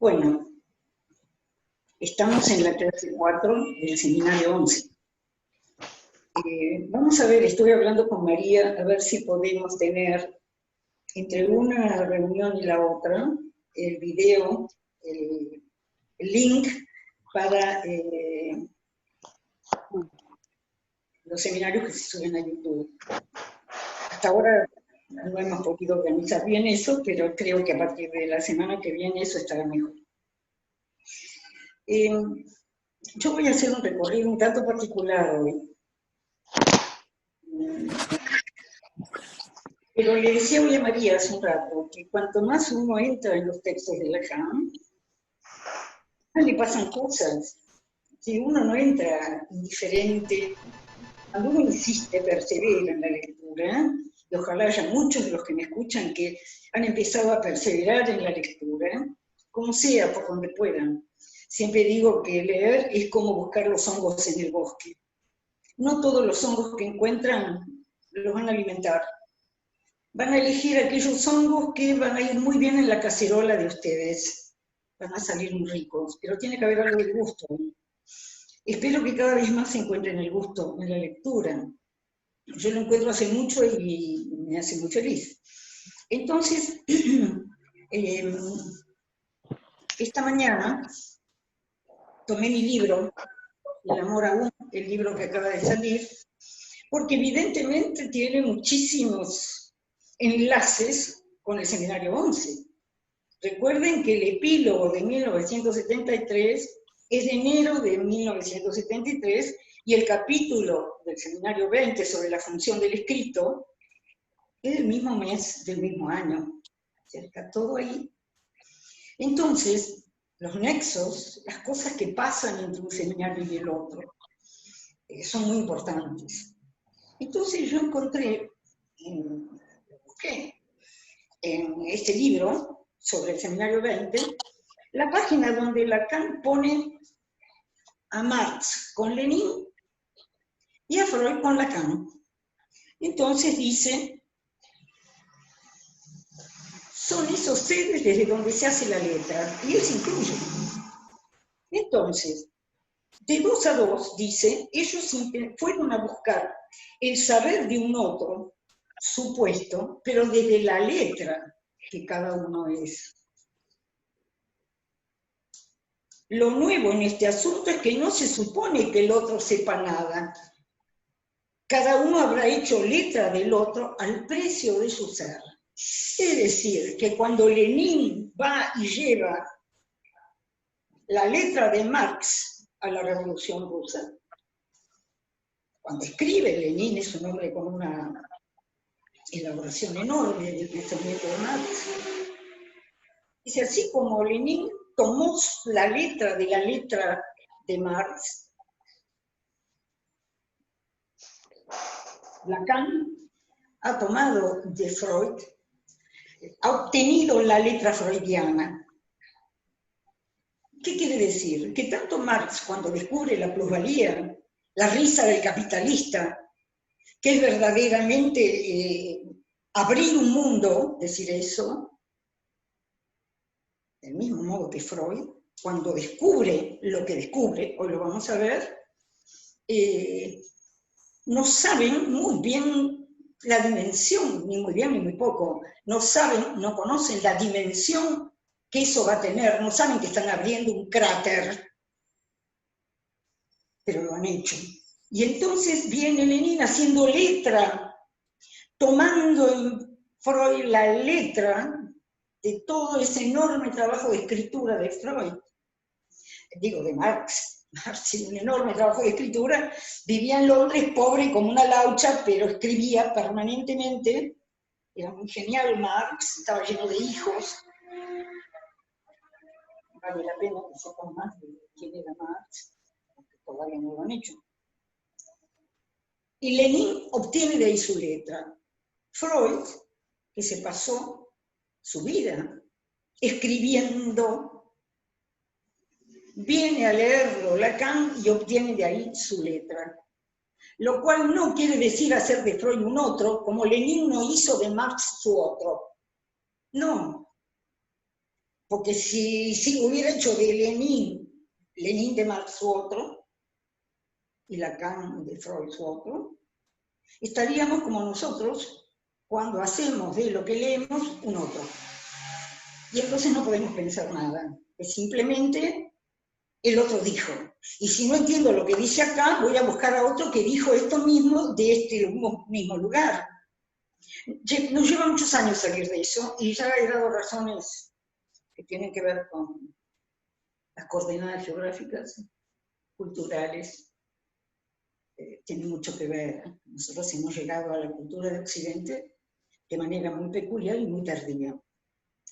Bueno, estamos en la clase 4 del seminario 11. Vamos a ver, estoy hablando con María, a ver si podemos tener entre una reunión y la otra el video, el link para los seminarios que se suben a YouTube. Hasta ahora no hemos podido organizar bien eso, pero creo que a partir de la semana que viene eso estará mejor. Yo voy a hacer un recorrido un tanto particular hoy. Pero le decía hoy a María hace un rato que cuanto más uno entra en los textos de Lacan, más le pasan cosas. Si uno no entra indiferente, cuando uno insiste, persevera en la lectura, y ojalá haya muchos de los que me escuchan que han empezado a perseverar en la lectura, como sea, por donde puedan. Siempre digo que leer es como buscar los hongos en el bosque. No todos los hongos que encuentran los van a alimentar. Van a elegir aquellos hongos que van a ir muy bien en la cacerola de ustedes. Van a salir muy ricos, pero tiene que haber algo de gusto. Espero que cada vez más se encuentren el gusto en la lectura. Yo lo encuentro hace mucho y me hace muy feliz. Entonces, esta mañana tomé mi libro, El amor a uno, el libro que acaba de salir, porque evidentemente tiene muchísimos enlaces con el seminario 11. Recuerden que el epílogo de 1973 es de enero de 1973 y el capítulo del seminario 20 sobre la función del escrito es del mismo mes, del mismo año. Cerca todo ahí. Entonces, los nexos, las cosas que pasan entre un seminario y el otro, son muy importantes. Entonces yo encontré, busqué en este libro sobre el seminario 20, la página donde Lacan pone a Marx con Lenin y a Freud con Lacan. Entonces dice, son esos seres desde donde se hace la letra, y él se incluye. Entonces, de 2 a 2, dice, ellos fueron a buscar el saber de un otro supuesto, pero desde la letra que cada uno es. Lo nuevo en este asunto es que no se supone que el otro sepa nada. Cada uno habrá hecho letra del otro al precio de su ser. Es decir, que cuando Lenin va y lleva la letra de Marx a la Revolución Rusa, cuando escribe Lenin es un hombre con una elaboración enorme del pensamiento de Marx, dice, así como Lenin tomó la letra de Marx, Lacan ha tomado de Freud, ha obtenido la letra freudiana. ¿Qué quiere decir? Que tanto Marx, cuando descubre la plusvalía, la risa del capitalista, que es verdaderamente abrir un mundo, decir eso, del mismo modo que Freud, cuando descubre lo que descubre, hoy lo vamos a ver, no saben muy bien la dimensión, ni muy bien ni muy poco, no saben, no conocen la dimensión que eso va a tener, no saben que están abriendo un cráter, pero lo han hecho. Y entonces viene Lenin haciendo letra, tomando en Freud la letra de todo ese enorme trabajo de escritura de Freud, digo de Marx. Marx tiene un enorme trabajo de escritura, vivía en Londres pobre como una laucha, pero escribía permanentemente, era muy genial Marx, estaba lleno de hijos. Vale la pena que sepan más de quién era Marx, porque todavía no lo han hecho. Y Lenin obtiene de ahí su letra. Freud, que se pasó su vida escribiendo, viene a leerlo Lacan y obtiene de ahí su letra. Lo cual no quiere decir hacer de Freud un otro, como Lenin no hizo de Marx su otro. No. Porque si hubiera hecho de Lenin de Marx su otro, y Lacan de Freud su otro, estaríamos como nosotros cuando hacemos de lo que leemos un otro. Y entonces no podemos pensar nada, es simplemente el otro dijo. Y si no entiendo lo que dice acá, voy a buscar a otro que dijo esto mismo de este mismo lugar. Nos lleva muchos años salir de eso, y ya he dado razones que tienen que ver con las coordenadas geográficas, culturales, tiene mucho que ver. Nosotros hemos llegado a la cultura de Occidente de manera muy peculiar y muy tardía.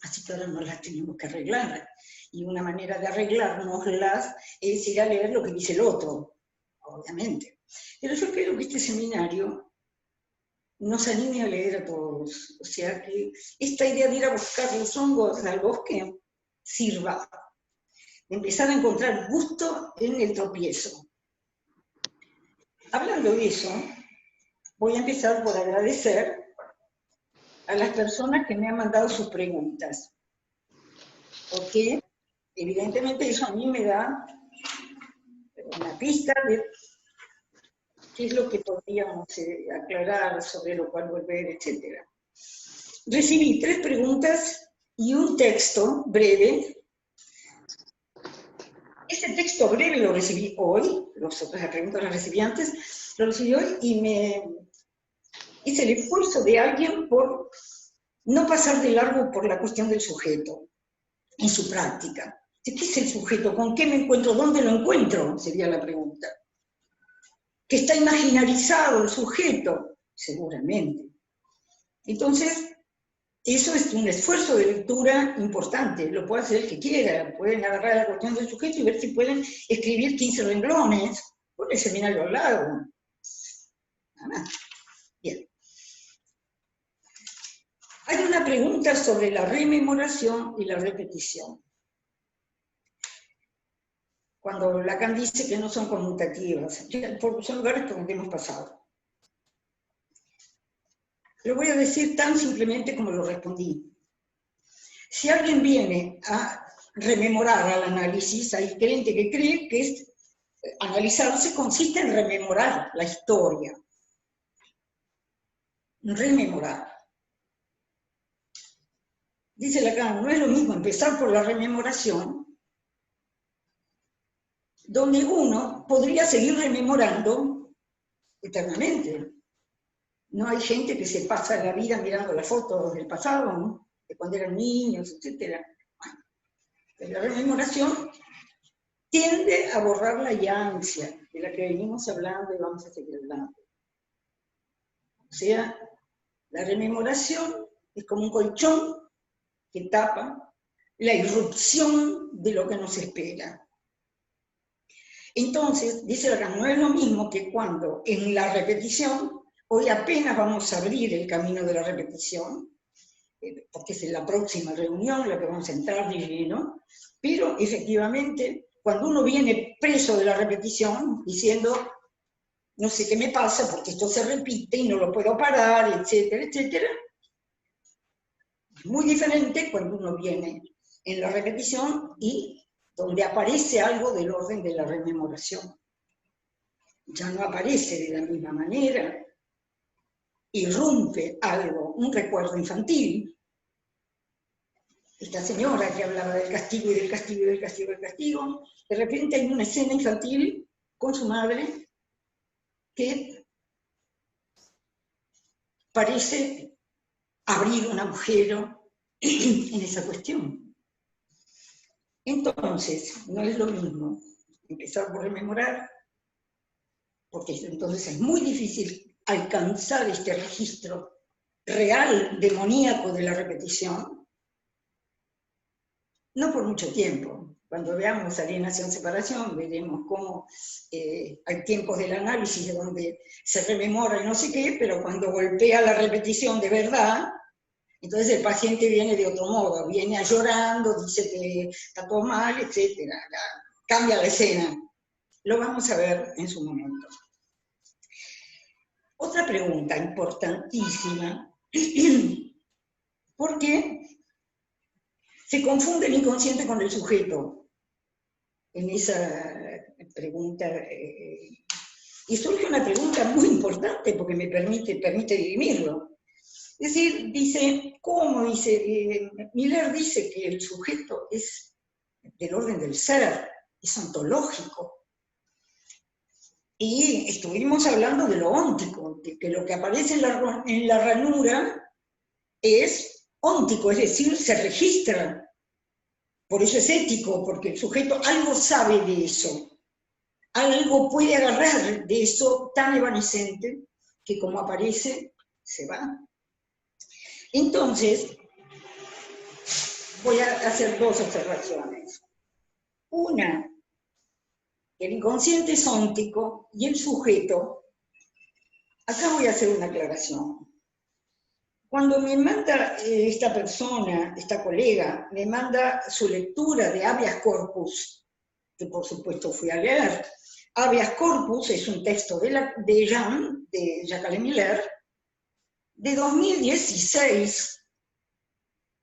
Así que ahora nos las tenemos que arreglar. Y una manera de arreglárnoslas es ir a leer lo que dice el otro, obviamente. Pero yo creo que este seminario nos anime a leer a todos. O sea que esta idea de ir a buscar los hongos al bosque sirva. Empezar a encontrar gusto en el tropiezo. Hablando de eso, voy a empezar por agradecer a las personas que me han mandado sus preguntas, porque evidentemente eso a mí me da una pista de qué es lo que podríamos aclarar, sobre lo cual volver, etc. Recibí 3 preguntas y un texto breve. Ese texto breve lo recibí hoy, las preguntas las recibí antes, lo recibí hoy y me hice el esfuerzo de alguien por no pasar de largo por la cuestión del sujeto en su práctica. ¿Qué es el sujeto? ¿Con qué me encuentro? ¿Dónde lo encuentro? Sería la pregunta. ¿Que está imaginarizado el sujeto? Seguramente. Entonces, eso es un esfuerzo de lectura importante. Lo puede hacer el que quiera. Pueden agarrar la cuestión del sujeto y ver si pueden escribir 15 renglones. Pon el seminario al lado. Nada más. Bien. Hay una pregunta sobre la rememoración y la repetición. Cuando Lacan dice que no son conmutativas, son lugares por donde hemos pasado. Lo voy a decir tan simplemente como lo respondí. Si alguien viene a rememorar al análisis, hay gente que cree que analizarse consiste en rememorar la historia. Rememorar. Dice Lacan, no es lo mismo empezar por la rememoración, donde uno podría seguir rememorando eternamente. No hay gente que se pasa la vida mirando las fotos del pasado, ¿no? De cuando eran niños, etc. Bueno, la rememoración tiende a borrar la llancia de la que venimos hablando y vamos a seguir hablando. O sea, la rememoración es como un colchón que tapa la irrupción de lo que nos espera. Entonces, dice Lacan, no es lo mismo que cuando en la repetición, hoy apenas vamos a abrir el camino de la repetición, porque es en la próxima reunión la que vamos a entrar de lleno, pero efectivamente, cuando uno viene preso de la repetición, diciendo, no sé qué me pasa porque esto se repite y no lo puedo parar, etcétera, etcétera, es muy diferente cuando uno viene en la repetición y donde aparece algo del orden de la rememoración. Ya no aparece de la misma manera, irrumpe algo, un recuerdo infantil. Esta señora que hablaba del castigo y del castigo y del castigo y del castigo, de repente hay una escena infantil con su madre que parece abrir un agujero en esa cuestión. Entonces, no es lo mismo empezar por rememorar, porque entonces es muy difícil alcanzar este registro real, demoníaco de la repetición, no por mucho tiempo. Cuando veamos alienación-separación, veremos cómo hay tiempos del análisis donde se rememora y no sé qué, pero cuando golpea la repetición de verdad, entonces el paciente viene de otro modo, viene llorando, dice que está todo mal, etc. Cambia la escena. Lo vamos a ver en su momento. Otra pregunta importantísima, ¿por qué Se confunde el inconsciente con el sujeto en esa pregunta. Y surge una pregunta muy importante porque me permite dirimirlo. Es decir, dice, ¿cómo? Dice, Miller dice que el sujeto es del orden del ser, es ontológico. Y estuvimos hablando de lo óntico, de que lo que aparece en la ranura es óntico, es decir, se registra. Por eso es ético, porque el sujeto algo sabe de eso, algo puede agarrar de eso tan evanescente que como aparece, se va. Entonces, voy a hacer dos observaciones. Una, el inconsciente es óntico y el sujeto, acá voy a hacer una aclaración. Cuando me manda esta persona, esta colega, me manda su lectura de Habeas Corpus, que por supuesto fui a leer. Habeas Corpus es un texto de Jacques Miller, de 2016,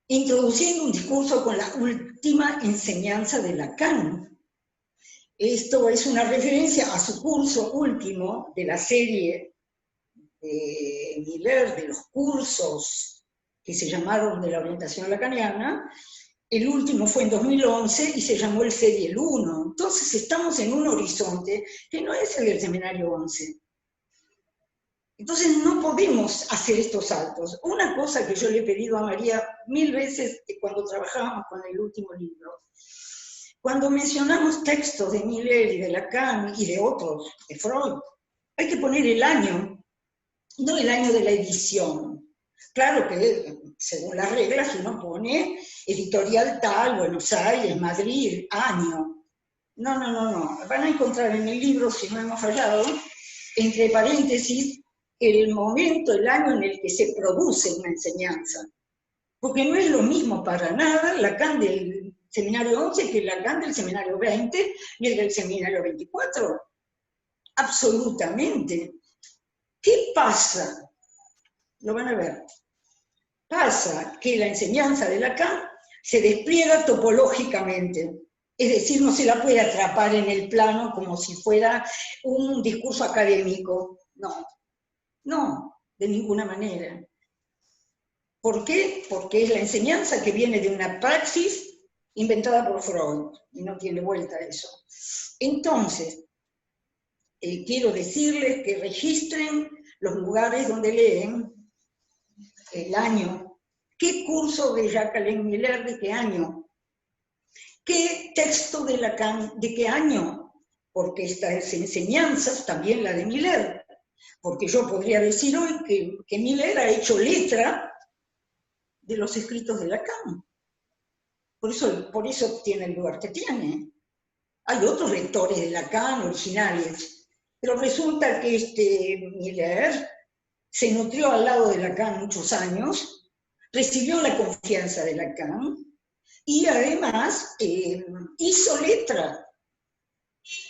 introduciendo un discurso con la última enseñanza de Lacan. Esto es una referencia a su curso último de la serie de Miller, de los cursos que se llamaron de la orientación lacaniana. El último fue en 2011 y se llamó el Serial 1. Entonces estamos en un horizonte que no es el del Seminario 11. Entonces no podemos hacer estos saltos. Una cosa que yo le he pedido a María 1000 veces cuando trabajábamos con el último libro, cuando mencionamos textos de Miller y de Lacan y de otros, de Freud, hay que poner el año, no el año de la edición. Claro que según las reglas uno pone editorial tal, Buenos Aires, Madrid, año. No. Van a encontrar en el libro, si no hemos fallado, entre paréntesis, el momento, el año en el que se produce una enseñanza. Porque no es lo mismo para nada Lacan del Seminario 11 que Lacan del Seminario 20 y el del Seminario 24. Absolutamente. ¿Qué pasa? Lo van a ver. Pasa que la enseñanza de Lacan se despliega topológicamente, es decir, no se la puede atrapar en el plano como si fuera un discurso académico. No, de ninguna manera. ¿Por qué? Porque es la enseñanza que viene de una praxis inventada por Freud, y no tiene vuelta eso. Entonces, quiero decirles que registren los lugares donde leen, el año, qué curso de Jacques Miller, de qué año, qué texto de Lacan, de qué año, porque estas enseñanzas, también la de Miller, porque yo podría decir hoy que Miller ha hecho letra de los escritos de Lacan. Por eso tiene el lugar que tiene. Hay otros lectores de Lacan originales, pero resulta que Miller se nutrió al lado de Lacan muchos años, recibió la confianza de Lacan y además hizo letra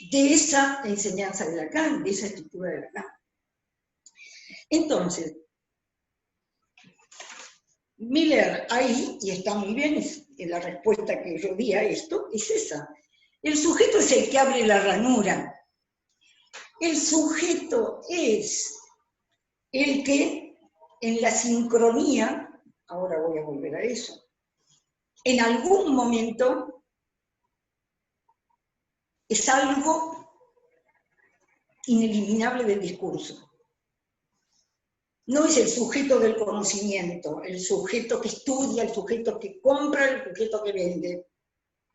de esa enseñanza de Lacan, de esa estructura de Lacan. Entonces, Miller ahí, y está muy bien, la respuesta que yo di a esto es esa. El sujeto es el que abre la ranura. El sujeto es el que en la sincronía, ahora voy a volver a eso, en algún momento es algo ineliminable del discurso. No es el sujeto del conocimiento, el sujeto que estudia, el sujeto que compra, el sujeto que vende.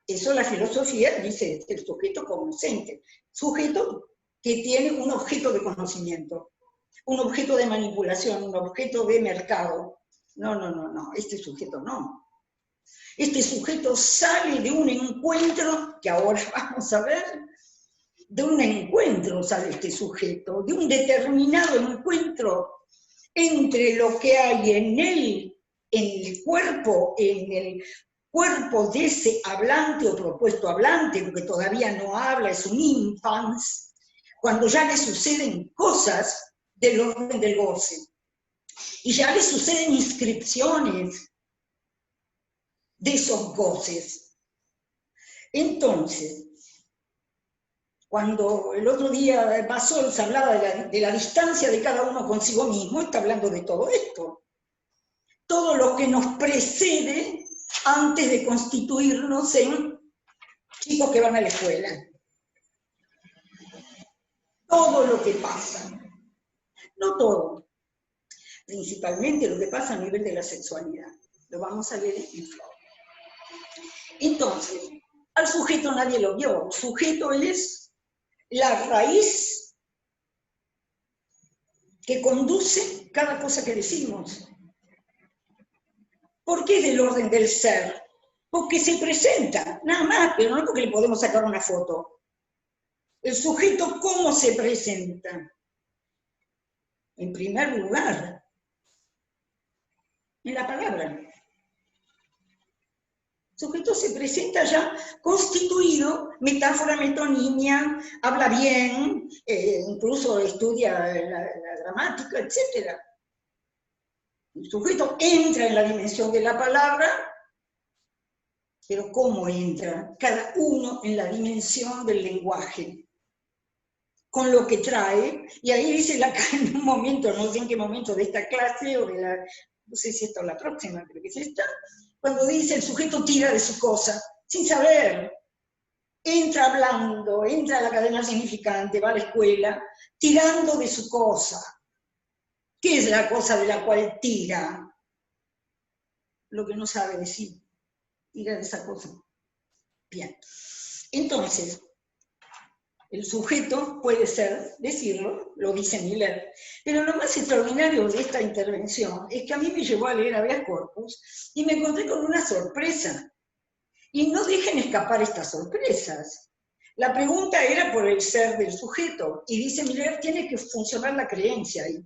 Eso la filosofía dice el sujeto conocente, sujeto que tiene un objeto de conocimiento, un objeto de manipulación, un objeto de mercado. No, este sujeto no. Este sujeto sale de un encuentro, que ahora vamos a ver, de un encuentro sale este sujeto, de un determinado encuentro entre lo que hay en el cuerpo de ese hablante o propuesto hablante, porque todavía no habla, es un infans, cuando ya le suceden cosas del orden del goce, y ya le suceden inscripciones de esos goces. Entonces, cuando el otro día Bassols hablaba de la distancia de cada uno consigo mismo, está hablando de todo esto. Todo lo que nos precede antes de constituirnos en chicos que van a la escuela. Todo lo que pasa. No todo. Principalmente lo que pasa a nivel de la sexualidad. Lo vamos a ver en Freud. Entonces, al sujeto nadie lo vio. El sujeto es la raíz que conduce cada cosa que decimos. ¿Por qué del orden del ser? Porque se presenta, nada más, pero no porque le podemos sacar una foto. El sujeto, ¿cómo se presenta? En primer lugar, en la palabra. El sujeto se presenta ya constituido, metáfora, metonimia, habla bien, incluso estudia la gramática, etc. El sujeto entra en la dimensión de la palabra, pero ¿cómo entra? Cada uno en la dimensión del lenguaje, con lo que trae, y ahí dice en un momento, no sé en qué momento de esta clase, o de la, no sé si esta o la próxima, creo que es esta, cuando dice el sujeto tira de su cosa, sin saber, entra hablando, entra a la cadena significante, va a la escuela, tirando de su cosa. ¿Qué es la cosa de la cual tira? Lo que no sabe decir, tira de esa cosa. Bien, entonces, el sujeto puede ser, decirlo, lo dice Miller, pero lo más extraordinario de esta intervención es que a mí me llevó a leer Habeas Corpus y me encontré con una sorpresa. Y no dejen escapar estas sorpresas. La pregunta era por el ser del sujeto, y dice Miller, tiene que funcionar la creencia ahí.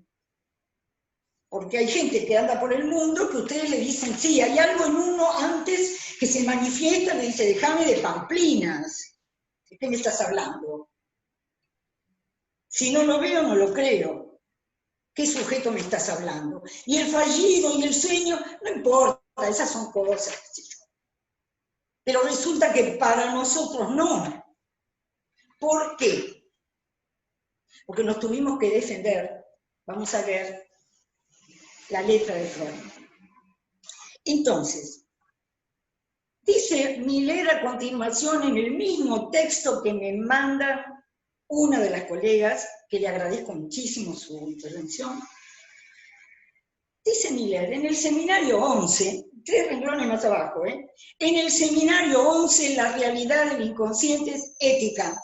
Porque hay gente que anda por el mundo que ustedes le dicen, sí, hay algo en uno antes que se manifiesta, le dice, déjame de pamplinas. ¿De qué me estás hablando? Si no lo veo, no lo creo. ¿Qué sujeto me estás hablando? Y el fallido y el sueño, no importa, esas son cosas. Pero resulta que para nosotros no. ¿Por qué? Porque nos tuvimos que defender. Vamos a ver la letra de Freud. Entonces, dice Miller a continuación en el mismo texto que me manda una de las colegas, que le agradezco muchísimo su intervención. Dice Miller, en el seminario 11, 3 renglones más abajo, en el seminario 11, la realidad del inconsciente es ética.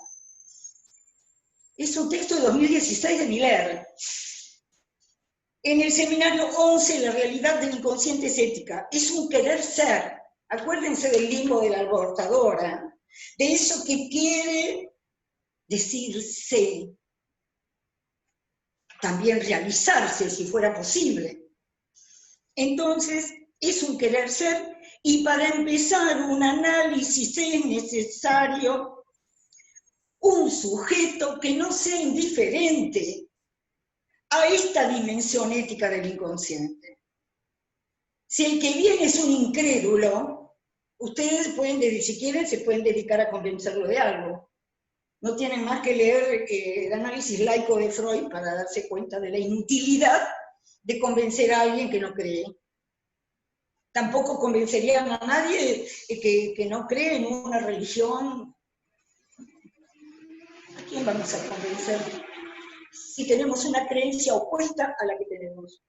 Es un texto de 2016 de Miller. En el seminario 11, la realidad del inconsciente es ética. Es un querer ser. Acuérdense del limbo de la abortadora, de eso que quiere decirse, también realizarse si fuera posible. Entonces, es un querer ser, y para empezar un análisis es necesario un sujeto que no sea indiferente a esta dimensión ética del inconsciente. Si el que viene es un incrédulo, ustedes pueden, si quieren, se pueden dedicar a convencerlo de algo. No tienen más que leer el análisis laico de Freud para darse cuenta de la inutilidad de convencer a alguien que no cree. Tampoco convencerían a nadie que no cree en una religión. ¿A quién vamos a convencer si tenemos una creencia opuesta a la que tenemos?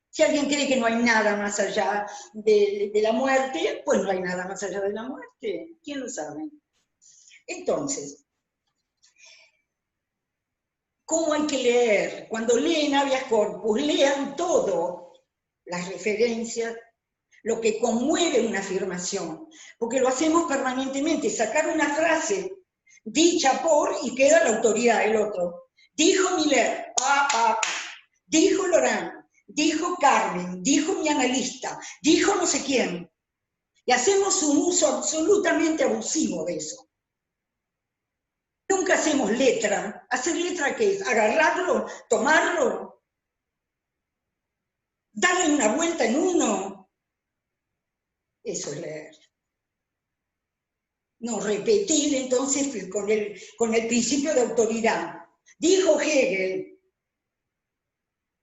Si alguien cree que no hay nada más allá de la muerte, pues no hay nada más allá de la muerte. ¿Quién lo sabe? Entonces, ¿cómo hay que leer? Cuando leen Habeas Corpus, lean todo, las referencias, lo que conmueve una afirmación, porque lo hacemos permanentemente, sacar una frase dicha por y queda la autoridad del otro. Dijo Miller, dijo Laurent, dijo Carmen, dijo mi analista, dijo no sé quién, y hacemos un uso absolutamente abusivo de eso. Nunca hacemos letra. ¿Hacer letra qué es? Agarrarlo, tomarlo, darle una vuelta en uno. Eso es leer. No repetir entonces con el principio de autoridad. Dijo Hegel.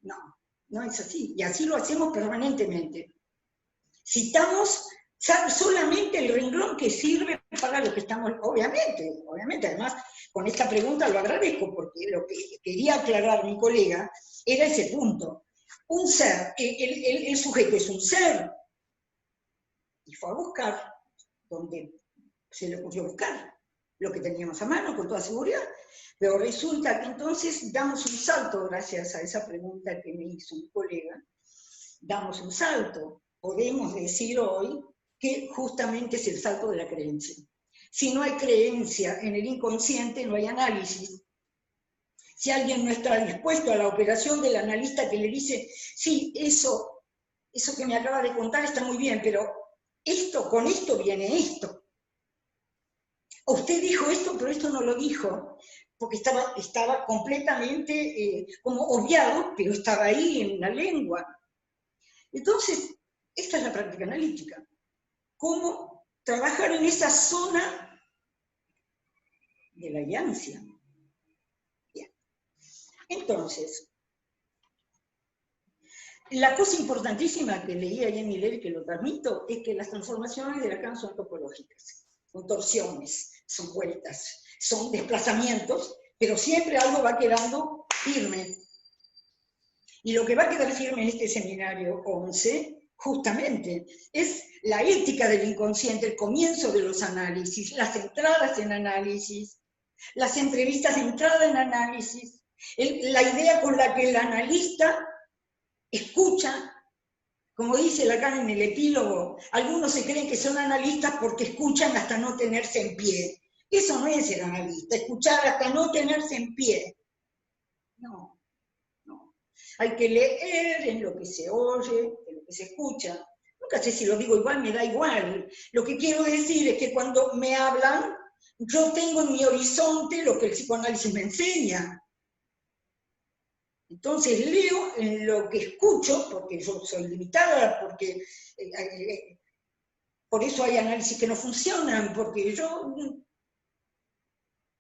No, no es así. Y así lo hacemos permanentemente. Citamos solamente el renglón que sirve para lo que estamos, obviamente, además, con esta pregunta lo agradezco, porque lo que quería aclarar mi colega era ese punto. Un ser, el sujeto es un ser, y fue a buscar donde se le ocurrió buscar lo que teníamos a mano, con toda seguridad, pero resulta que entonces damos un salto, gracias a esa pregunta que me hizo mi colega, damos un salto. Podemos decir hoy que justamente es el salto de la creencia. Si no hay creencia en el inconsciente, no hay análisis. Si alguien no está dispuesto a la operación del analista que le dice, sí, eso que me acaba de contar está muy bien, pero con esto viene esto. O usted dijo esto, pero esto no lo dijo, porque estaba completamente como obviado, pero estaba ahí en la lengua. Entonces, esta es la práctica analítica. ¿Cómo trabajar en esa zona de la guiancia? Bien. Entonces, la cosa importantísima que leí ahí en Miller y que lo transmito es que las transformaciones de Lacan son topológicas, son torsiones, son vueltas, son desplazamientos, pero siempre algo va quedando firme. Y lo que va a quedar firme en este seminario 11, justamente, es la ética del inconsciente, el comienzo de los análisis, las entradas en análisis, las entrevistas de entrada en análisis, la idea con la que el analista escucha, como dice Lacan en el epílogo, algunos se creen que son analistas porque escuchan hasta no tenerse en pie. Eso no es ser analista, escuchar hasta no tenerse en pie. No, no. Hay que leer en lo que se oye, en lo que se escucha. Nunca sé si lo digo igual, me da igual. Lo que quiero decir es que cuando me hablan, yo tengo en mi horizonte lo que el psicoanálisis me enseña. Entonces leo en lo que escucho, porque yo soy limitada, porque por eso hay análisis que no funcionan, porque yo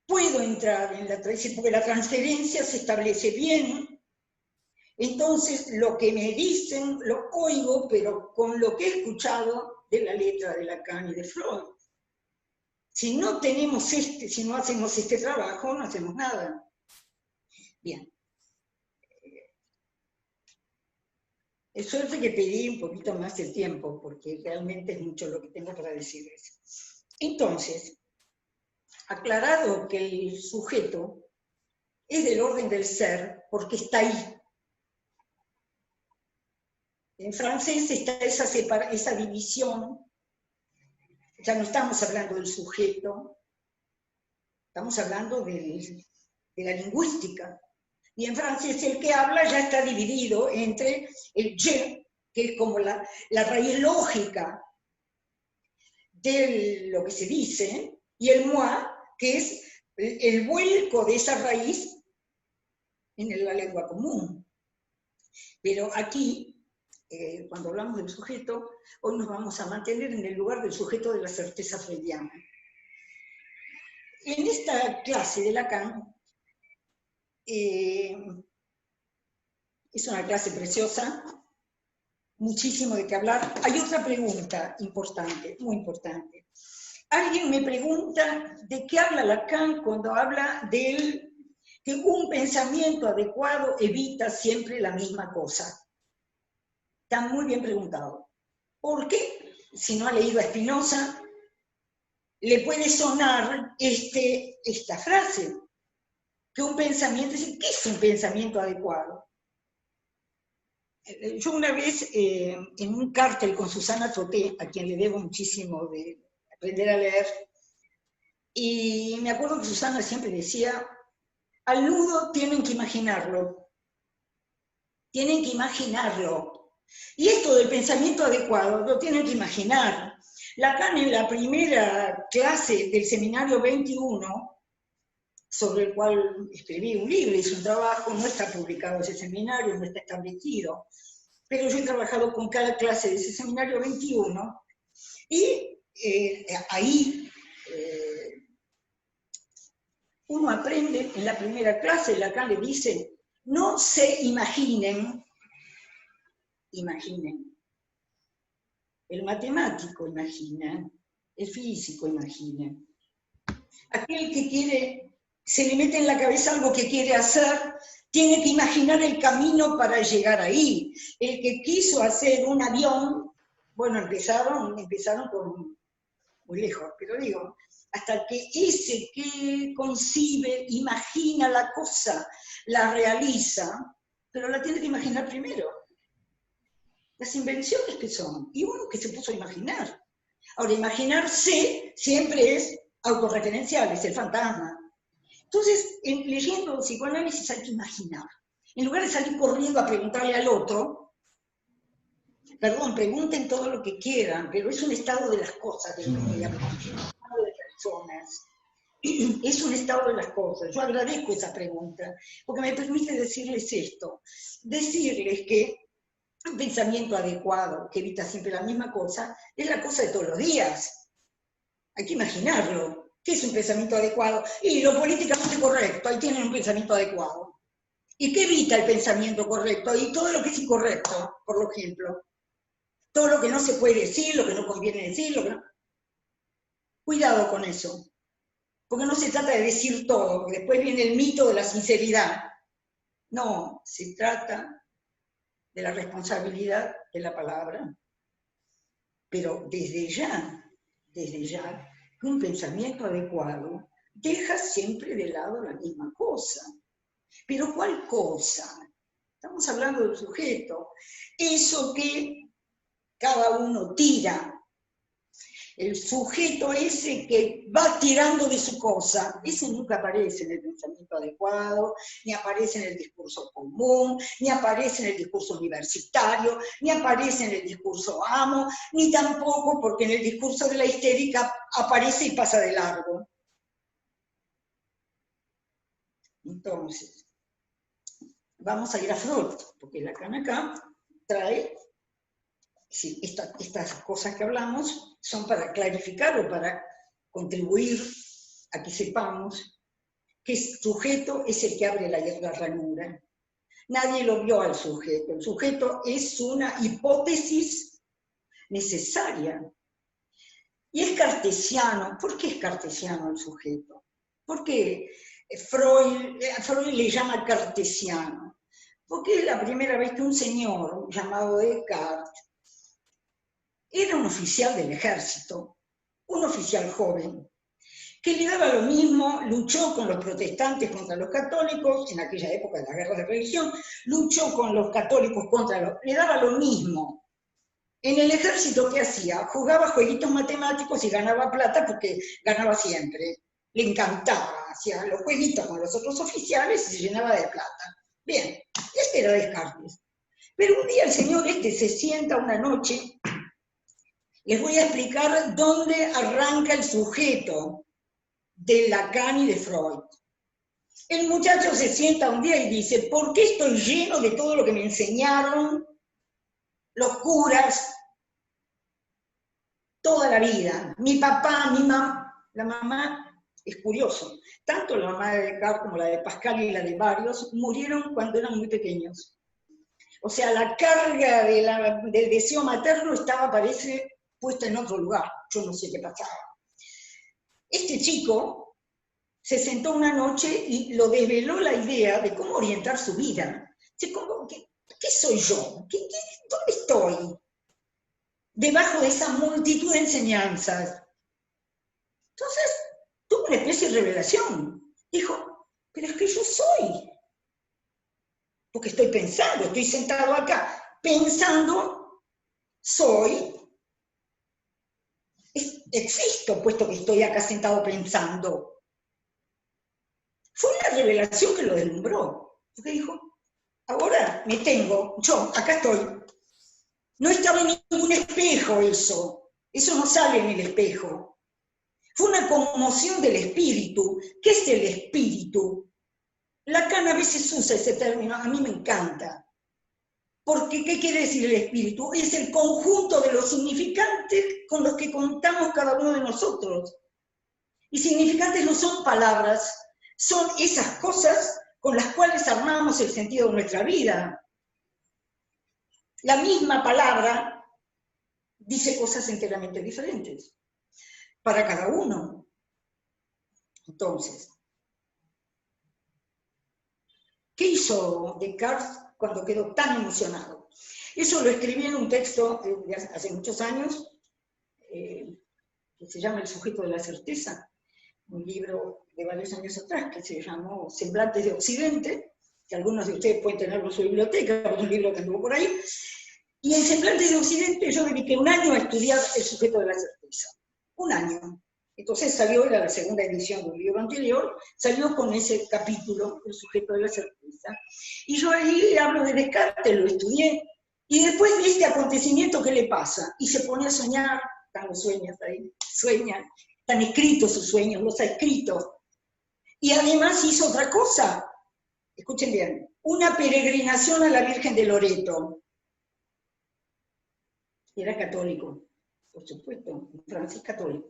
puedo entrar en la tradición, porque la transferencia se establece bien. Entonces lo que me dicen lo oigo, pero con lo que he escuchado de la letra de Lacan y de Freud. Si no si no hacemos este trabajo, no hacemos nada. Bien. Es suerte que pedí un poquito más de tiempo, porque realmente es mucho lo que tengo para decirles. Entonces, aclarado que el sujeto es del orden del ser, porque está ahí. En francés está esa división, ya no estamos hablando del sujeto, estamos hablando de la lingüística. Y en francés el que habla ya está dividido entre el je, que es como la raíz lógica de lo que se dice, y el moi, que es el vuelco de esa raíz en la lengua común. Pero aquí, cuando hablamos del sujeto, hoy nos vamos a mantener en el lugar del sujeto de la certeza freudiana. En esta clase de Lacan, es una clase preciosa, muchísimo de qué hablar. Hay otra pregunta importante, muy importante. Alguien me pregunta de qué habla Lacan cuando habla que un pensamiento adecuado evita siempre la misma cosa. Está muy bien preguntado. ¿Por qué? Si no ha leído a Spinoza, le puede sonar esta frase, que un pensamiento, ¿qué es un pensamiento adecuado? Yo una vez, en un cártel con Susana Toté, a quien le debo muchísimo de aprender a leer, y me acuerdo que Susana siempre decía, al nudo tienen que imaginarlo. Tienen que imaginarlo. Y esto del pensamiento adecuado lo tienen que imaginar. Lacan en la primera clase del seminario 21, sobre el cual escribí un libro, hice un trabajo, no está publicado ese seminario, no está establecido, pero yo he trabajado con cada clase de ese seminario 21, Y ahí uno aprende en la primera clase, Lacan le dice, no se imaginen, imaginen. El matemático imagina, el físico imagina. Aquel que quiere, se le mete en la cabeza algo que quiere hacer, tiene que imaginar el camino para llegar ahí. El que quiso hacer un avión, bueno, empezaron con muy lejos, pero digo, hasta que ese que concibe, imagina la cosa, la realiza, pero la tiene que imaginar primero. Las invenciones que son, y uno que se puso a imaginar. Ahora, imaginarse siempre es autorreferencial, es el fantasma. Entonces, leyendo psicoanálisis hay que imaginar. En lugar de salir corriendo a preguntarle al otro, perdón, pregunten todo lo que quieran, pero es un estado de las cosas de lo que estoy hablando, es un estado de personas. Es un estado de las cosas. Yo agradezco esa pregunta, porque me permite decirles esto. Decirles que un pensamiento adecuado, que evita siempre la misma cosa, es la cosa de todos los días. Hay que imaginarlo. ¿Qué es un pensamiento adecuado? Y lo políticamente correcto, ahí tienen un pensamiento adecuado. ¿Y qué evita el pensamiento correcto? Y todo lo que es incorrecto, por ejemplo. Todo lo que no se puede decir, lo que no conviene decir, lo que no... Cuidado con eso. Porque no se trata de decir todo, porque después viene el mito de la sinceridad. No, se trata de la responsabilidad de la palabra. Pero desde ya, que un pensamiento adecuado deja siempre de lado la misma cosa. ¿Pero cuál cosa? Estamos hablando del sujeto. Eso que cada uno tira. El sujeto ese que va tirando de su cosa, ese nunca aparece en el pensamiento adecuado, ni aparece en el discurso común, ni aparece en el discurso universitario, ni aparece en el discurso amo, ni tampoco porque en el discurso de la histérica aparece y pasa de largo. Entonces, vamos a ir a Freud, porque Lacan acá trae... Sí, estas cosas que hablamos son para clarificar o para contribuir a que sepamos que el sujeto es el que abre la ranura. Nadie lo vio al sujeto. El sujeto es una hipótesis necesaria. Y es cartesiano. ¿Por qué es cartesiano el sujeto? Porque Freud le llama cartesiano. Porque es la primera vez que un señor llamado Descartes era un oficial del ejército, un oficial joven, que le daba lo mismo, luchó con los protestantes contra los católicos, en aquella época de las guerras de religión, luchó con los católicos contra los... le daba lo mismo. En el ejército, ¿qué hacía? Jugaba jueguitos matemáticos y ganaba plata porque ganaba siempre. Le encantaba, hacía los jueguitos con los otros oficiales y se llenaba de plata. Bien, este era Descartes. Pero un día el señor se sienta una noche. Les voy a explicar dónde arranca el sujeto de Lacan y de Freud. El muchacho se sienta un día y dice, ¿por qué estoy lleno de todo lo que me enseñaron los curas toda la vida? Mi papá, mi mamá, la mamá, es curioso, tanto la mamá de Descartes como la de Pascal y la de varios murieron cuando eran muy pequeños. O sea, la carga del deseo materno estaba, parece, puesta en otro lugar. Yo no sé qué pasaba. Este chico se sentó una noche y lo desveló la idea de cómo orientar su vida. ¿Qué soy yo? ¿Dónde estoy? Debajo de esa multitud de enseñanzas. Entonces, tuvo una especie de revelación. Dijo, pero es que yo soy. Porque estoy pensando, estoy sentado acá, pensando, soy. Existo, puesto que estoy acá sentado pensando. Fue una revelación que lo deslumbró. Porque dijo, ahora me tengo, yo, acá estoy. No estaba en ningún espejo eso. Eso no sale en el espejo. Fue una conmoción del espíritu. ¿Qué es el espíritu? Lacan a veces usa ese término, a mí me encanta. Porque, ¿qué quiere decir el espíritu? Es el conjunto de los significantes con los que contamos cada uno de nosotros. Y significantes no son palabras, son esas cosas con las cuales armamos el sentido de nuestra vida. La misma palabra dice cosas enteramente diferentes para cada uno. Entonces, ¿qué hizo Descartes cuando quedó tan emocionado? Eso lo escribí en un texto de hace muchos años, que se llama El sujeto de la certeza, un libro de varios años atrás que se llamó Semblantes de Occidente, que algunos de ustedes pueden tenerlo en su biblioteca, es un libro que anduvo por ahí. Y en Semblantes de Occidente yo dediqué un año a estudiar el sujeto de la certeza. Un año. Entonces salió, era la segunda edición de un libro anterior, salió con ese capítulo, el sujeto de la certeza. Y yo ahí hablo de Descartes, lo estudié, y después de este acontecimiento, ¿qué le pasa? Y se pone a soñar, están los sueños ahí, sueñan, están escritos sus sueños, los ha escrito. Y además hizo otra cosa, escuchen bien, una peregrinación a la Virgen de Loreto. Era católico, por supuesto, un francés católico.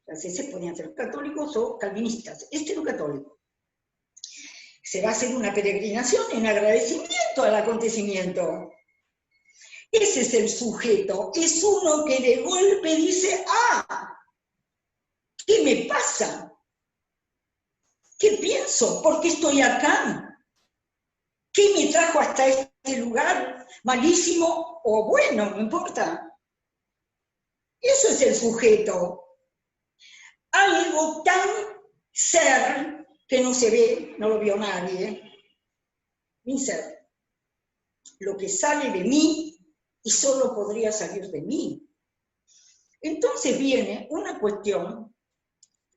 Los franceses podían ser católicos o calvinistas. Este era católico. Se va a hacer una peregrinación en agradecimiento al acontecimiento. Ese es el sujeto. Es uno que de golpe dice, ¡ah! ¿Qué me pasa? ¿Qué pienso? ¿Por qué estoy acá? ¿Qué me trajo hasta este lugar? ¿Malísimo o bueno? No importa. Eso es el sujeto. Algo tan ser que no se ve, no lo vio nadie. Mi ser. Lo que sale de mí y solo podría salir de mí. Entonces viene una cuestión,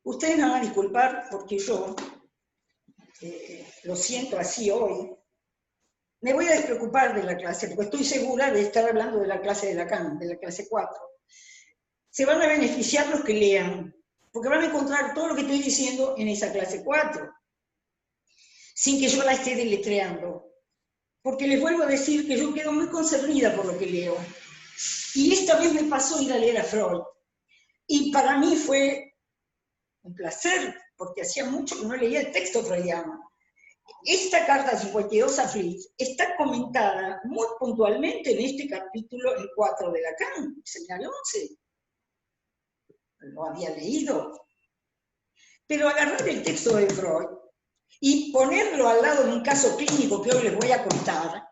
ustedes me van a disculpar porque yo lo siento así hoy, me voy a despreocupar de la clase, porque estoy segura de estar hablando de la clase de Lacan, de la clase 4. Se van a beneficiar los que lean, porque van a encontrar todo lo que estoy diciendo en esa clase 4, sin que yo la esté deletreando. Porque les vuelvo a decir que yo quedo muy concernida por lo que leo. Y esta vez me pasó ir a leer a Freud. Y para mí fue un placer, porque hacía mucho que no leía el texto freudiano. Esta carta 52 a Fritz está comentada muy puntualmente en este capítulo, el 4 de Lacan, señal 11. Lo había leído. Pero agarrar el texto de Freud y ponerlo al lado de un caso clínico que hoy les voy a contar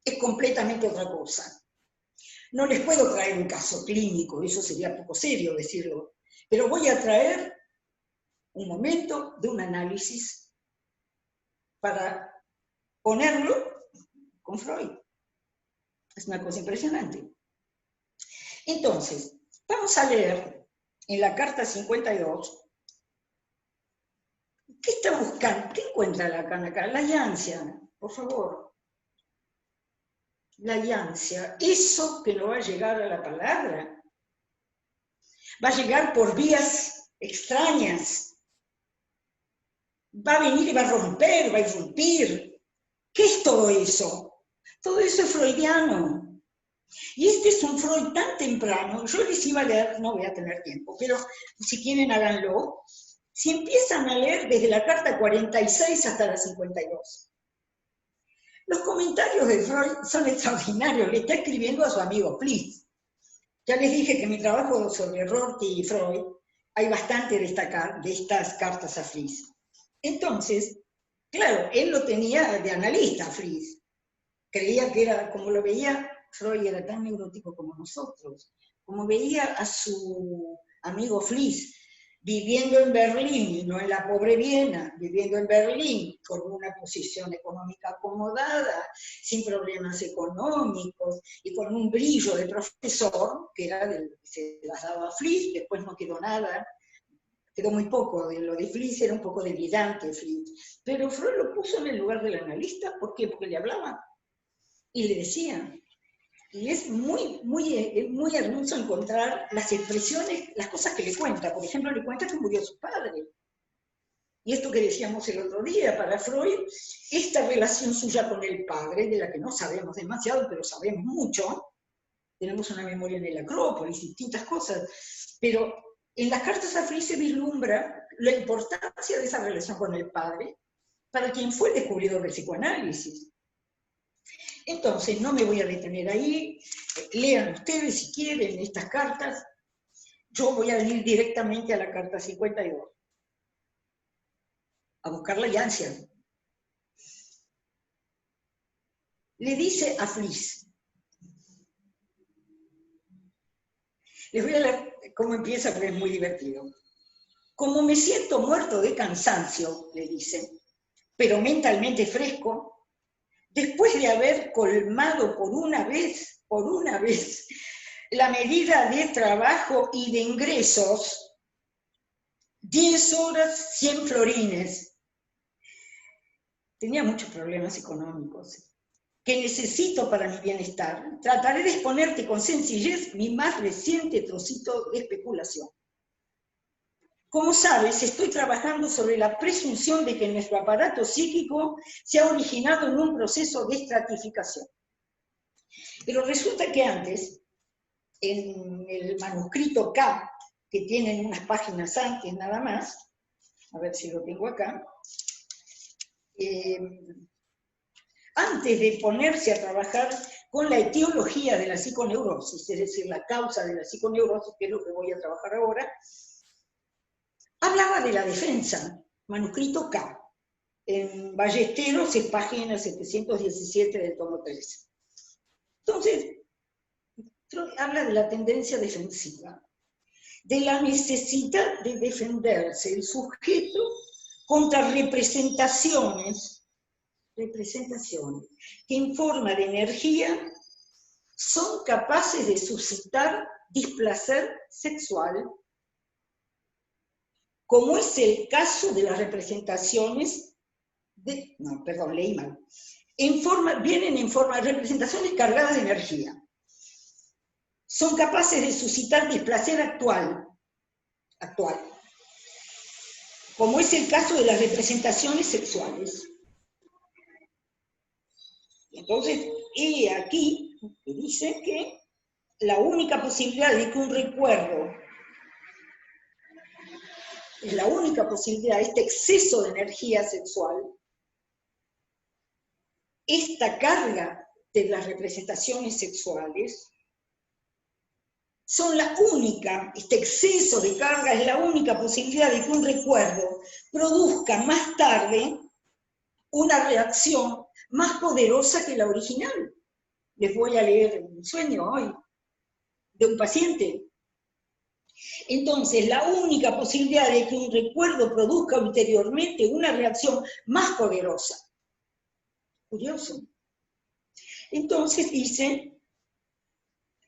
es completamente otra cosa. No les puedo traer un caso clínico, eso sería poco serio decirlo, pero voy a traer un momento de un análisis para ponerlo con Freud. Es una cosa impresionante. Entonces, vamos a leer en la carta 52, ¿qué está buscando? ¿Qué encuentra Lacan acá? La yancia, por favor. La yancia, eso que no va a llegar a la palabra, va a llegar por vías extrañas, va a venir y va a romper, va a irrumpir. ¿Qué es todo eso? Todo eso es freudiano. Y este es un Freud tan temprano, yo les iba a leer, no voy a tener tiempo, pero si quieren háganlo, si empiezan a leer desde la carta 46 hasta la 52. Los comentarios de Freud son extraordinarios, le está escribiendo a su amigo Fliss. Ya les dije que en mi trabajo sobre Rorty y Freud hay bastante de estas cartas a Fliss. Entonces, claro, él lo tenía de analista, Fliss. Creía que era, como lo veía, Freud era tan neurótico como nosotros. Como veía a su amigo Fliss viviendo en Berlín, no en la pobre Viena, viviendo en Berlín, con una posición económica acomodada, sin problemas económicos, y con un brillo de profesor, que era del que se las daba a Fliss, después no quedó nada, quedó muy poco, de lo de Fliss era un poco delirante Fliss, pero Freud lo puso en el lugar del analista, ¿por qué? Porque le hablaba, y le decía. Y es muy hermoso encontrar las expresiones, las cosas que le cuenta. Por ejemplo, le cuenta que murió su padre. Y esto que decíamos el otro día, para Freud, esta relación suya con el padre, de la que no sabemos demasiado, pero sabemos mucho, tenemos una memoria en el Acrópolis, distintas cosas, pero en las cartas a Fries se vislumbra la importancia de esa relación con el padre para quien fue el descubridor del psicoanálisis. Entonces, no me voy a detener ahí, lean ustedes si quieren estas cartas, yo voy a venir directamente a la carta 52, a buscar la Janssen. Le dice a Fries, les voy a leer cómo empieza porque es muy divertido. Como me siento muerto de cansancio, le dice, pero mentalmente fresco, después de haber colmado por una vez, la medida de trabajo y de ingresos, 10 horas, 100 florines. Tenía muchos problemas económicos que necesito para mi bienestar. Trataré de exponerte con sencillez mi más reciente trocito de especulación. Como sabes, estoy trabajando sobre la presunción de que nuestro aparato psíquico se ha originado en un proceso de estratificación. Pero resulta que antes, en el manuscrito K, que tienen unas páginas antes nada más, a ver si lo tengo acá, antes de ponerse a trabajar con la etiología de la psiconeurosis, es decir, la causa de la psiconeurosis, que es lo que voy a trabajar ahora, hablaba de la defensa, manuscrito K. En Ballesteros es página 717 del tomo 3. Entonces, habla de la tendencia defensiva, de la necesidad de defenderse el sujeto contra representaciones que en forma de energía son capaces de suscitar displacer sexual, como es el caso de las representaciones de, no, perdón, leí mal, vienen en forma de representaciones cargadas de energía. Son capaces de suscitar displacer actual, como es el caso de las representaciones sexuales. Entonces, aquí dice que la única posibilidad de que un recuerdo, este exceso de energía sexual, esta carga de las representaciones sexuales, este exceso de carga es la única posibilidad de que un recuerdo produzca más tarde una reacción más poderosa que la original. Les voy a leer un sueño hoy de un paciente. Entonces, la única posibilidad de que un recuerdo produzca ulteriormente una reacción más poderosa. Curioso. Entonces dice,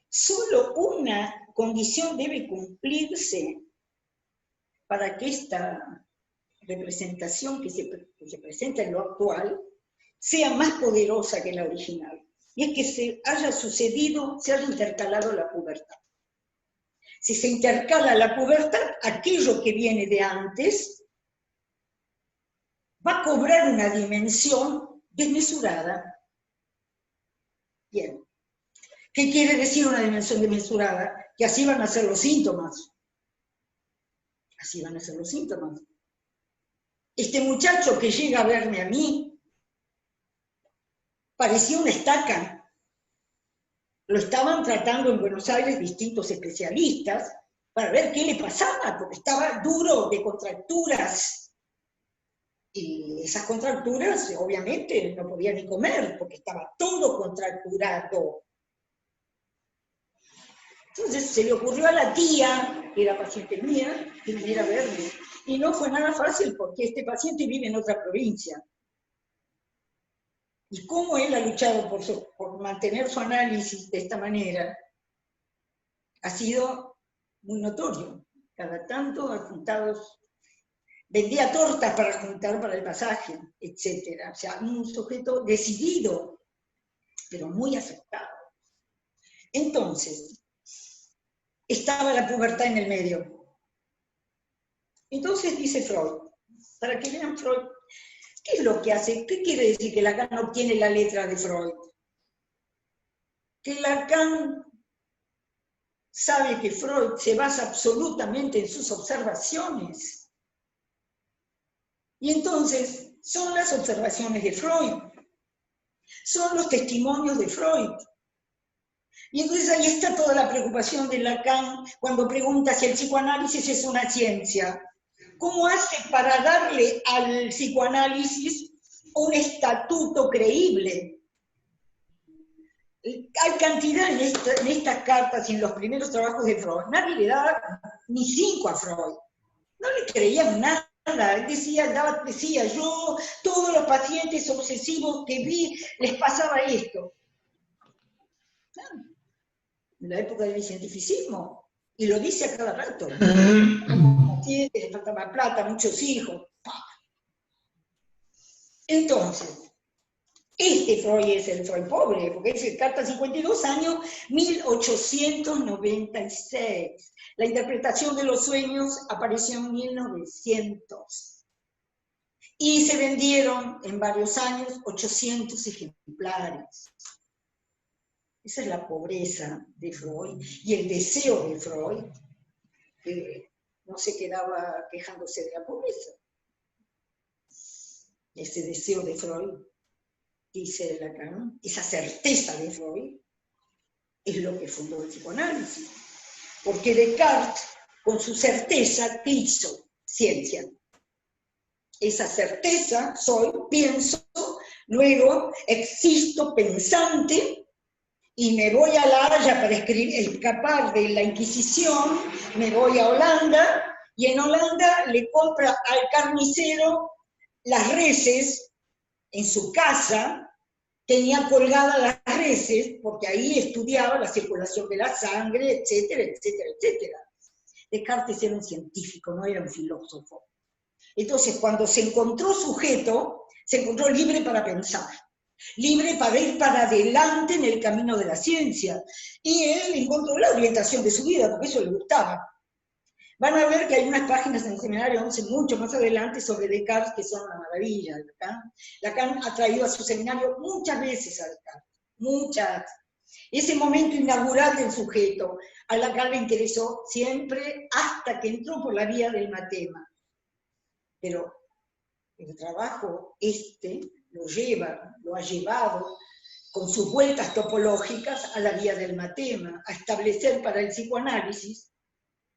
solo una condición debe cumplirse para que esta representación que se presenta en lo actual sea más poderosa que la original. Y es que se haya intercalado la pubertad. Si se intercala la pubertad, aquello que viene de antes va a cobrar una dimensión desmesurada. Bien. ¿Qué quiere decir una dimensión desmesurada? Que así van a ser los síntomas. Así van a ser los síntomas. Este muchacho que llega a verme a mí parecía una estaca. Lo estaban tratando en Buenos Aires distintos especialistas para ver qué le pasaba, porque estaba duro de contracturas. Y esas contracturas, obviamente, no podía ni comer, porque estaba todo contracturado. Entonces se le ocurrió a la tía, que era paciente mía, que viniera a verme. Y no fue nada fácil, porque este paciente vive en otra provincia. Y cómo él ha luchado por mantener su análisis de esta manera, ha sido muy notorio. Cada tanto adjuntados, vendía tortas para juntar para el pasaje, etc. O sea, un sujeto decidido, pero muy afectado. Entonces, estaba la pubertad en el medio. Entonces dice Freud, para que vean Freud. ¿Qué es lo que hace? ¿Qué quiere decir que Lacan obtiene la letra de Freud? Que Lacan sabe que Freud se basa absolutamente en sus observaciones. Y entonces, son las observaciones de Freud, son los testimonios de Freud. Y entonces ahí está toda la preocupación de Lacan cuando pregunta si el psicoanálisis es una ciencia. ¿Cómo hace para darle al psicoanálisis un estatuto creíble? Hay cantidad en estas cartas y en los primeros trabajos de Freud. Nadie le daba ni 5 a Freud. No le creían nada. Él decía, yo, todos los pacientes obsesivos que vi, les pasaba esto. Claro, en la época del cientificismo. Y lo dice a cada rato. Les faltaba plata, muchos hijos. Entonces, este Freud es el Freud pobre, porque es Carta 52, año 1896. La interpretación de los sueños apareció en 1900. Y se vendieron en varios años 800 ejemplares. Esa es la pobreza de Freud y el deseo de Freud, que no se quedaba quejándose de la pobreza. Ese deseo de Freud, dice Lacan, esa certeza de Freud, es lo que fundó el psicoanálisis. Porque Descartes, con su certeza, ¿qué hizo? Ciencia. Esa certeza, soy, pienso, luego existo pensante, y me voy a La Haya para escapar de la Inquisición, me voy a Holanda, y en Holanda le compra al carnicero las reses en su casa, tenía colgadas las reses, porque ahí estudiaba la circulación de la sangre, etcétera, etcétera, etcétera. Descartes era un científico, no era un filósofo. Entonces, cuando se encontró sujeto, se encontró libre para pensar, libre para ir para adelante en el camino de la ciencia. Y él encontró la orientación de su vida, porque eso le gustaba. Van a ver que hay unas páginas en el seminario 11, mucho más adelante, sobre Descartes, que son una maravilla. Lacan ha traído a su seminario muchas veces a Descartes, muchas. Ese momento inaugural del sujeto, a Lacan le interesó siempre hasta que entró por la vía del matema. Pero el trabajo lo ha llevado con sus vueltas topológicas a la vía del matema, a establecer para el psicoanálisis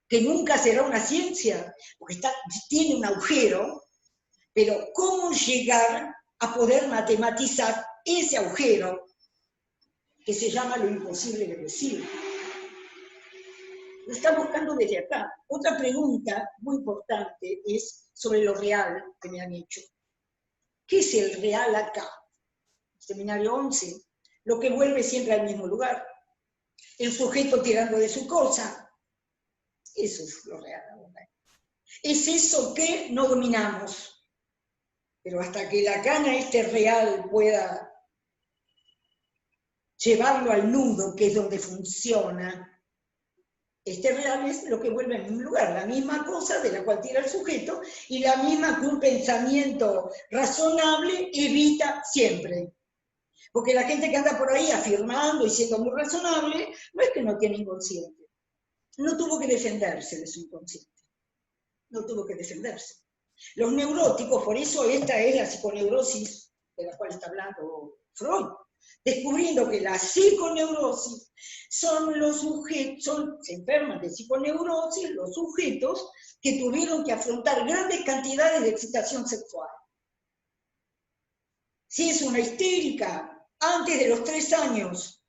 que nunca será una ciencia, porque tiene un agujero, pero cómo llegar a poder matematizar ese agujero que se llama lo imposible de decir. Lo está buscando desde acá. Otra pregunta muy importante es sobre lo real que me han hecho. ¿Qué es el real acá? Seminario 11, lo que vuelve siempre al mismo lugar. El sujeto tirando de su cosa. Eso es lo real. Es eso que no dominamos. Pero hasta que Lacan a este real pueda llevarlo al nudo, que es donde funciona, este real es lo que vuelve al mismo lugar, la misma cosa de la cual tira el sujeto y la misma que un pensamiento razonable evita siempre. Porque la gente que anda por ahí afirmando y siendo muy razonable, no es que no tiene inconsciente. No tuvo que defenderse de su inconsciente. No tuvo que defenderse. Los neuróticos, por eso esta es la psiconeurosis de la cual está hablando Freud, descubriendo que la psiconeurosis son los sujetos, se enferman de psiconeurosis los sujetos que tuvieron que afrontar grandes cantidades de excitación sexual. Si es una histérica, antes de los 3 años,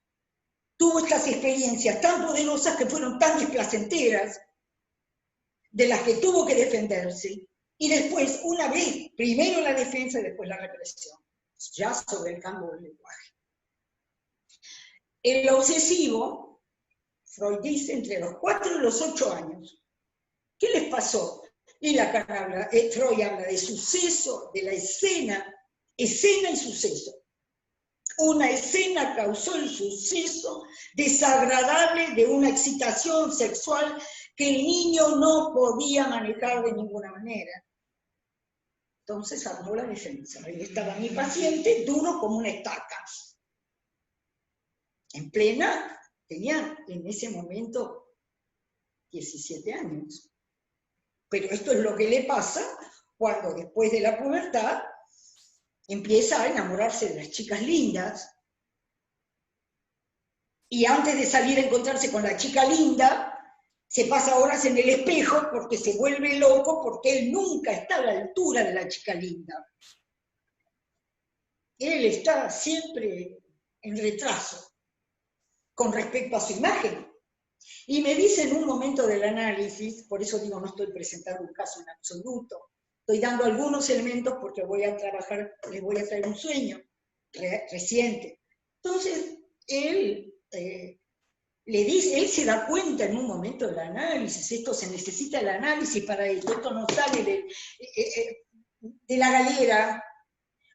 tuvo estas experiencias tan poderosas que fueron tan desplacenteras, de las que tuvo que defenderse, y después, una vez, primero la defensa y después la represión, ya sobre el campo del lenguaje. El obsesivo, Freud dice, entre los 4 y los 8 años. ¿Qué les pasó? Y Freud habla de suceso, de la escena y suceso. Una escena causó el suceso desagradable de una excitación sexual que el niño no podía manejar de ninguna manera. Entonces armó la defensa. Ahí estaba mi paciente, duro como una estaca. En plena, tenía en ese momento 17 años. Pero esto es lo que le pasa cuando después de la pubertad empieza a enamorarse de las chicas lindas. Y antes de salir a encontrarse con la chica linda, se pasa horas en el espejo porque se vuelve loco, porque él nunca está a la altura de la chica linda. Él está siempre en retraso con respecto a su imagen. Y me dice en un momento del análisis, por eso digo, no estoy presentando un caso en absoluto, estoy dando algunos elementos porque voy a trabajar, les voy a traer un sueño reciente. Entonces, él le dice, él se da cuenta en un momento del análisis, esto se necesita el análisis para esto, esto no sale de la galera,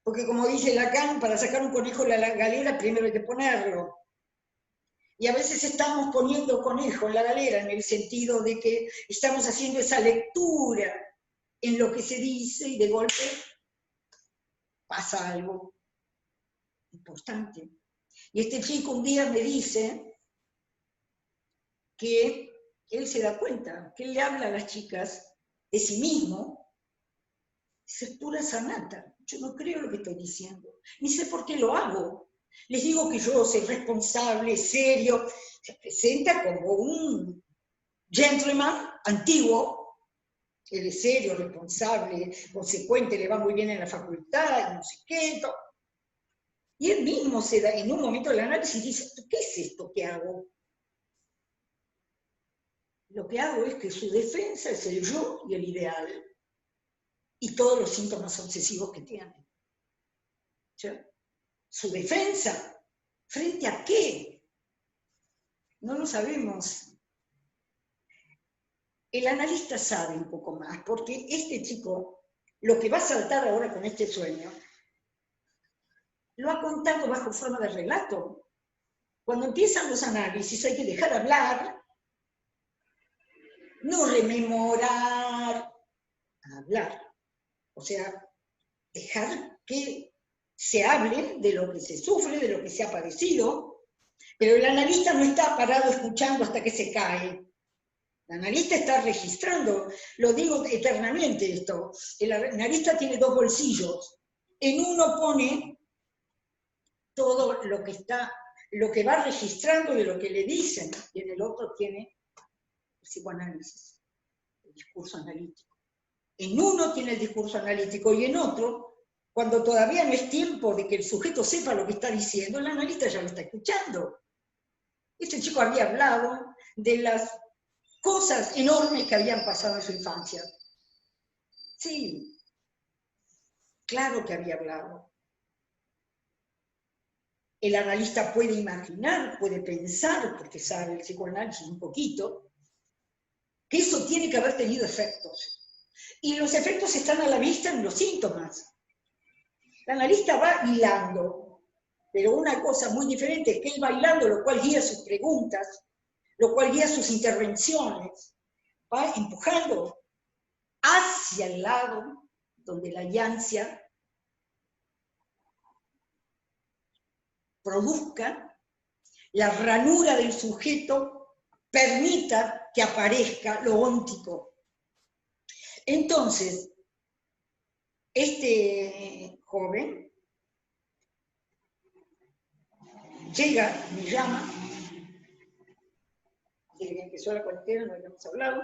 porque como dice Lacan, para sacar un conejo de la galera primero hay que ponerlo. Y a veces estamos poniendo conejo en la galera en el sentido de que estamos haciendo esa lectura en lo que se dice y de golpe pasa algo importante. Y este chico un día me dice que él se da cuenta, que él le habla a las chicas de sí mismo, es pura sanata. Yo no creo lo que estoy diciendo, ni sé por qué lo hago. Les digo que yo soy responsable, serio, se presenta como un gentleman antiguo, él es serio, responsable, consecuente, le va muy bien en la facultad, no sé qué, y él mismo se da, en un momento del análisis dice, ¿qué es esto que hago? Lo que hago es que su defensa es el yo y el ideal, y todos los síntomas obsesivos que tiene. ¿Sí? Su defensa, ¿frente a qué? No lo sabemos. El analista sabe un poco más, porque este chico, lo que va a saltar ahora con este sueño, lo ha contado bajo forma de relato. Cuando empiezan los análisis hay que dejar hablar, no rememorar, hablar. O sea, dejar que se hable de lo que se sufre, de lo que se ha padecido, pero el analista no está parado escuchando hasta que se cae. El analista está registrando, lo digo eternamente esto, el analista tiene dos bolsillos. En uno pone todo lo que va registrando de lo que le dicen, y en el otro tiene el psicoanálisis, el discurso analítico. En uno tiene el discurso analítico y en otro, cuando todavía no es tiempo de que el sujeto sepa lo que está diciendo, el analista ya lo está escuchando. Este chico había hablado de las cosas enormes que habían pasado en su infancia. Sí, claro que había hablado. El analista puede imaginar, puede pensar, porque sabe el psicoanálisis un poquito, que eso tiene que haber tenido efectos. Y los efectos están a la vista en los síntomas. El analista va hilando, pero una cosa muy diferente es que él va hilando, lo cual guía sus preguntas, lo cual guía sus intervenciones, va empujando hacia el lado donde la ansia produzca, la ranura del sujeto permita que aparezca lo óntico. Entonces, este joven llega, me llama, desde que empezó la cuarentena, no habíamos hablado,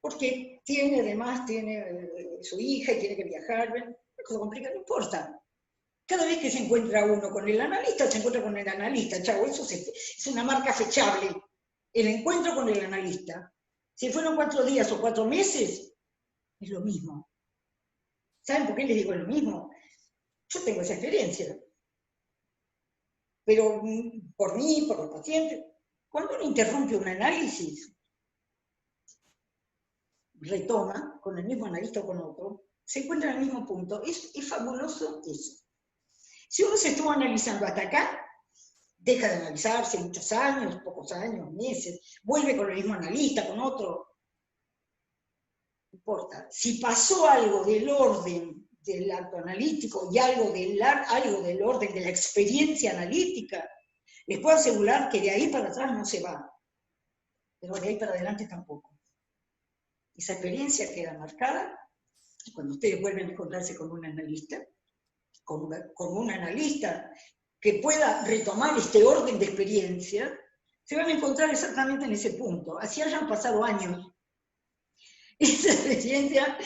porque además tiene su hija y tiene que viajar, una cosa complicada, no importa. Cada vez que se encuentra uno con el analista, se encuentra con el analista, chavo, eso es una marca fechable, el encuentro con el analista. Si fueron 4 días o 4 meses, es lo mismo. ¿Saben por qué les digo lo mismo? Yo tengo esa experiencia. Pero por mí, por los pacientes, cuando uno interrumpe un análisis, retoma con el mismo analista o con otro, se encuentra en el mismo punto. Es fabuloso eso. Si uno se estuvo analizando hasta acá, deja de analizarse muchos años, pocos años, meses, vuelve con el mismo analista, con otro. importa. Si pasó algo del orden del acto analítico y algo del orden de la experiencia analítica, les puedo asegurar que de ahí para atrás no se va, pero de ahí para adelante tampoco. Esa experiencia queda marcada y cuando ustedes vuelven a encontrarse con un analista, que pueda retomar este orden de experiencia, se van a encontrar exactamente en ese punto. Así hayan pasado años. Esa experiencia,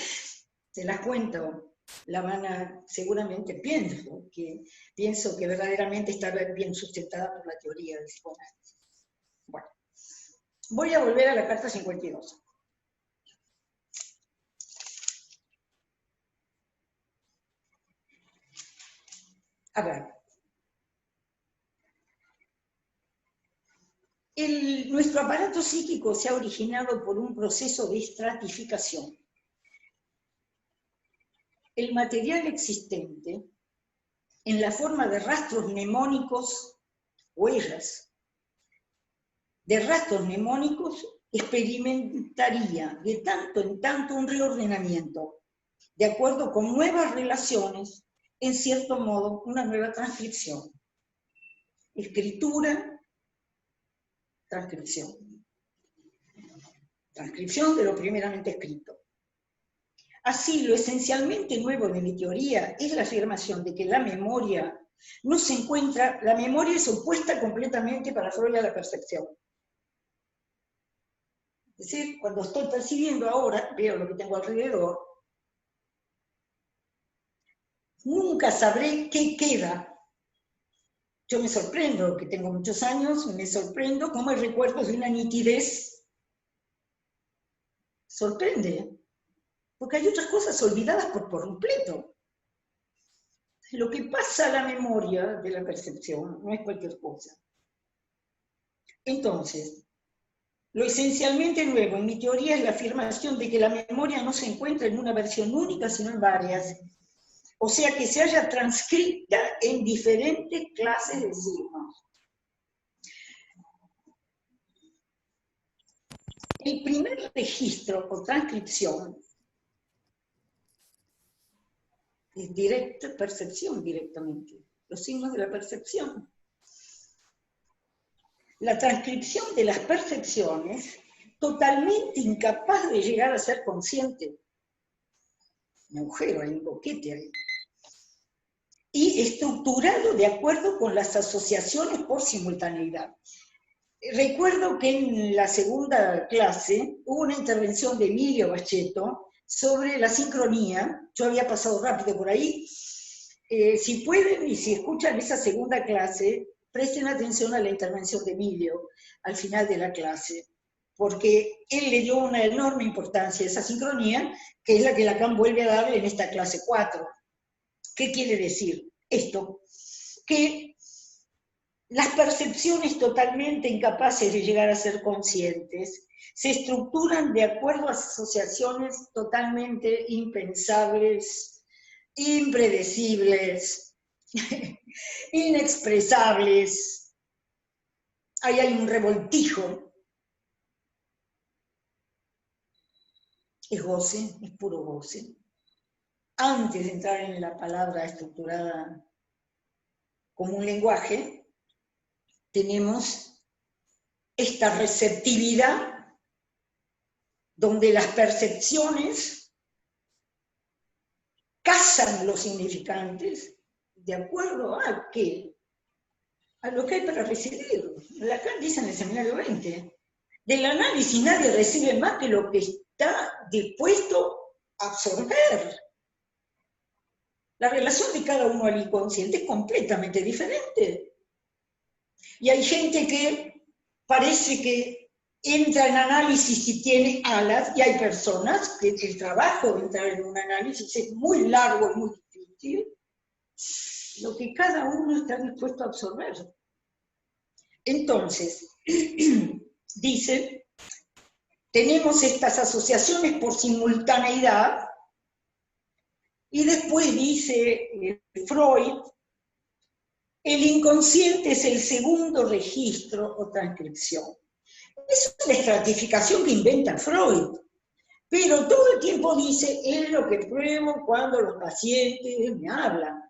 se las cuento, la van a, seguramente pienso que verdaderamente está bien sustentada por la teoría del psicoanálisis. Bueno, voy a volver a la carta 52. A ver. Nuestro aparato psíquico se ha originado por un proceso de estratificación. El material existente, en la forma de rastros mnemónicos, huellas, de rastros mnemónicos, experimentaría de tanto en tanto un reordenamiento, de acuerdo con nuevas relaciones, en cierto modo, una nueva transcripción. Escritura, transcripción. Transcripción de lo primeramente escrito. Así, lo esencialmente nuevo de mi teoría es la afirmación de que la memoria no se encuentra, la memoria es opuesta completamente para Freud a la percepción. Es decir, cuando estoy percibiendo ahora, veo lo que tengo alrededor, nunca sabré qué queda. Yo me sorprendo, que tengo muchos años, me sorprendo cómo hay recuerdos de una nitidez. Sorprende, porque hay otras cosas olvidadas por completo. Lo que pasa a la memoria de la percepción no es cualquier cosa. Entonces, lo esencialmente nuevo en mi teoría es la afirmación de que la memoria no se encuentra en una versión única, sino en varias. O sea, que se haya transcrita en diferentes clases de signos. El primer registro o transcripción es directa, percepción directamente, los signos de la percepción. La transcripción de las percepciones, totalmente incapaz de llegar a ser consciente. Un agujero, hay un boquete ahí. Y estructurado de acuerdo con las asociaciones por simultaneidad. Recuerdo que en la segunda clase hubo una intervención de Emilio Bacheto sobre la sincronía. Yo había pasado rápido por ahí. Si pueden y si escuchan esa segunda clase, presten atención a la intervención de Emilio al final de la clase, porque él le dio una enorme importancia a esa sincronía, que es la que Lacan vuelve a darle en esta clase 4. ¿Qué quiere decir esto? Que las percepciones totalmente incapaces de llegar a ser conscientes se estructuran de acuerdo a asociaciones totalmente impensables, impredecibles, inexpresables. Ahí hay un revoltijo. Es goce, es puro goce. Antes de entrar en la palabra estructurada como un lenguaje, tenemos esta receptividad donde las percepciones cazan los significantes de acuerdo a qué, a lo que hay para recibir. Lacan dice en el seminario 20, del análisis nadie recibe más que lo que está dispuesto a absorber. La relación de cada uno al inconsciente es completamente diferente. Y hay gente que parece que entra en análisis y tiene alas, y hay personas que el trabajo de entrar en un análisis es muy largo y muy difícil, lo que cada uno está dispuesto a absorber. Entonces, dice, tenemos estas asociaciones por simultaneidad, y después dice Freud, el inconsciente es el segundo registro o transcripción. Es una estratificación que inventa Freud. Pero todo el tiempo dice, es lo que pruebo cuando los pacientes me hablan.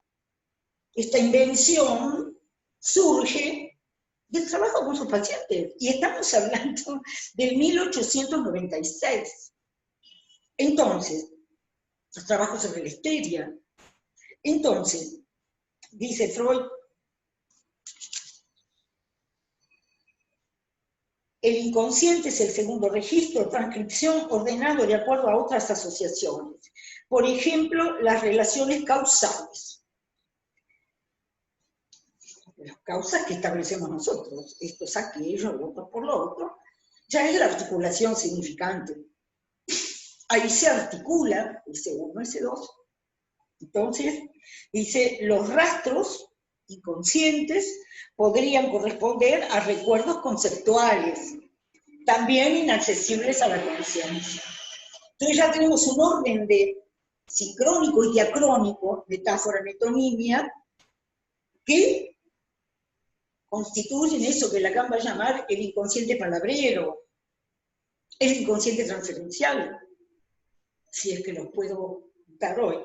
Esta invención surge del trabajo con sus pacientes, y estamos hablando del 1896. Entonces, los trabajos sobre la histeria. Entonces, dice Freud, el inconsciente es el segundo registro, transcripción ordenado de acuerdo a otras asociaciones. Por ejemplo, las relaciones causales. Las causas que establecemos nosotros, esto es aquello, lo otro por lo otro, ya es la articulación significante. Ahí se articula S1, S2. Entonces, dice, los rastros inconscientes podrían corresponder a recuerdos conceptuales, también inaccesibles a la conciencia. Entonces ya tenemos un orden de sincrónico y diacrónico, metáfora, metonimia, que constituyen eso que Lacan va a llamar el inconsciente palabrero, el inconsciente transferencial, si es que los puedo dar hoy.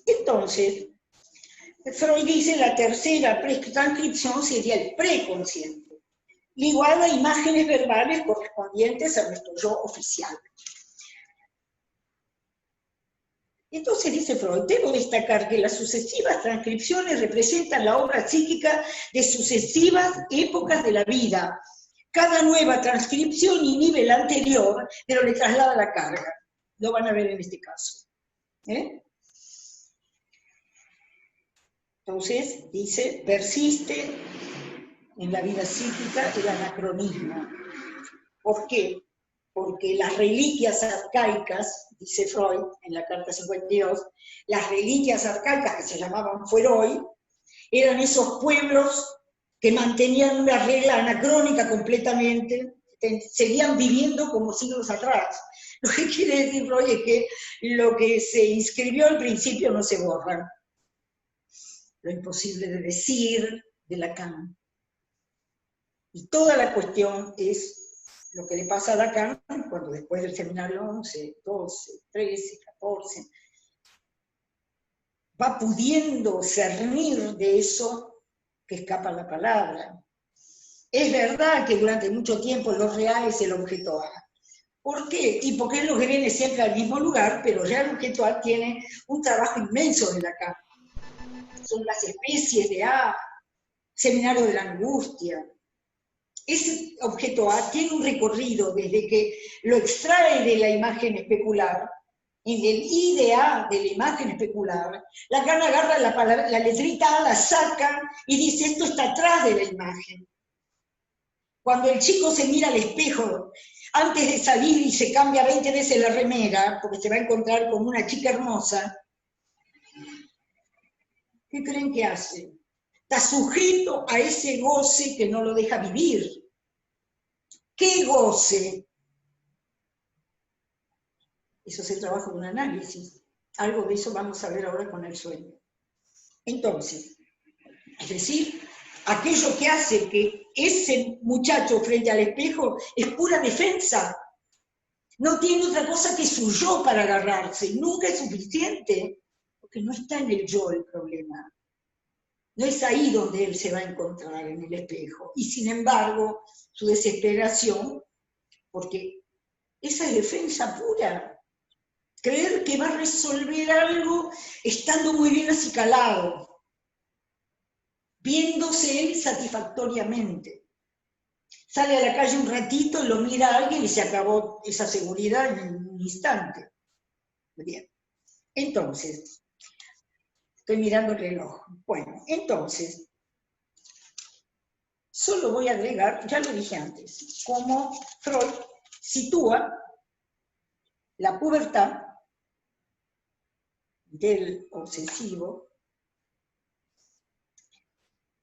Entonces, Freud dice la tercera transcripción sería el preconsciente, ligado a imágenes verbales correspondientes a nuestro yo oficial. Entonces dice Freud, debo destacar que las sucesivas transcripciones representan la obra psíquica de sucesivas épocas de la vida. Cada nueva transcripción inhibe la anterior, pero le traslada la carga. Lo van a ver en este caso. Entonces, dice, persiste en la vida psíquica el anacronismo. ¿Por qué? Porque las reliquias arcaicas, dice Freud en la carta 52, las reliquias arcaicas que se llamaban fueroi, eran esos pueblos que mantenían una regla anacrónica completamente, seguían viviendo como siglos atrás. Lo que quiere decir Freud es que lo que se inscribió al principio no se borra. Lo imposible de decir de Lacan. Y toda la cuestión es lo que le pasa a Lacan cuando después del seminario 11, 12, 13, 14, va pudiendo cernir de eso que escapa la palabra. Es verdad que durante mucho tiempo lo real es el objeto A. ¿Por qué? Y porque es lo que viene siempre al mismo lugar, pero ya el objeto A tiene un trabajo inmenso de Lacan. Son las especies de A, seminario de la angustia. Ese objeto A tiene un recorrido desde que lo extrae de la imagen especular, en el I de A de la imagen especular, Lacan agarra la letrita A, la saca y dice, esto está atrás de la imagen. Cuando el chico se mira al espejo, antes de salir y se cambia 20 veces la remera, porque se va a encontrar con una chica hermosa, ¿qué creen que hace? Está sujeto a ese goce que no lo deja vivir. ¿Qué goce? Eso es el trabajo de un análisis. Algo de eso vamos a ver ahora con el sueño. Entonces, es decir, aquello que hace que ese muchacho frente al espejo es pura defensa. No tiene otra cosa que su yo para agarrarse. Nunca es suficiente, porque no está en el yo el problema. No es ahí donde él se va a encontrar, en el espejo. Y sin embargo, su desesperación, porque esa es defensa pura. Creer que va a resolver algo estando muy bien acicalado, viéndose él satisfactoriamente. Sale a la calle un ratito, lo mira a alguien y se acabó esa seguridad en un instante. Bien. Entonces, estoy mirando el reloj. Bueno, entonces, solo voy a agregar, ya lo dije antes, cómo Freud sitúa la pubertad del obsesivo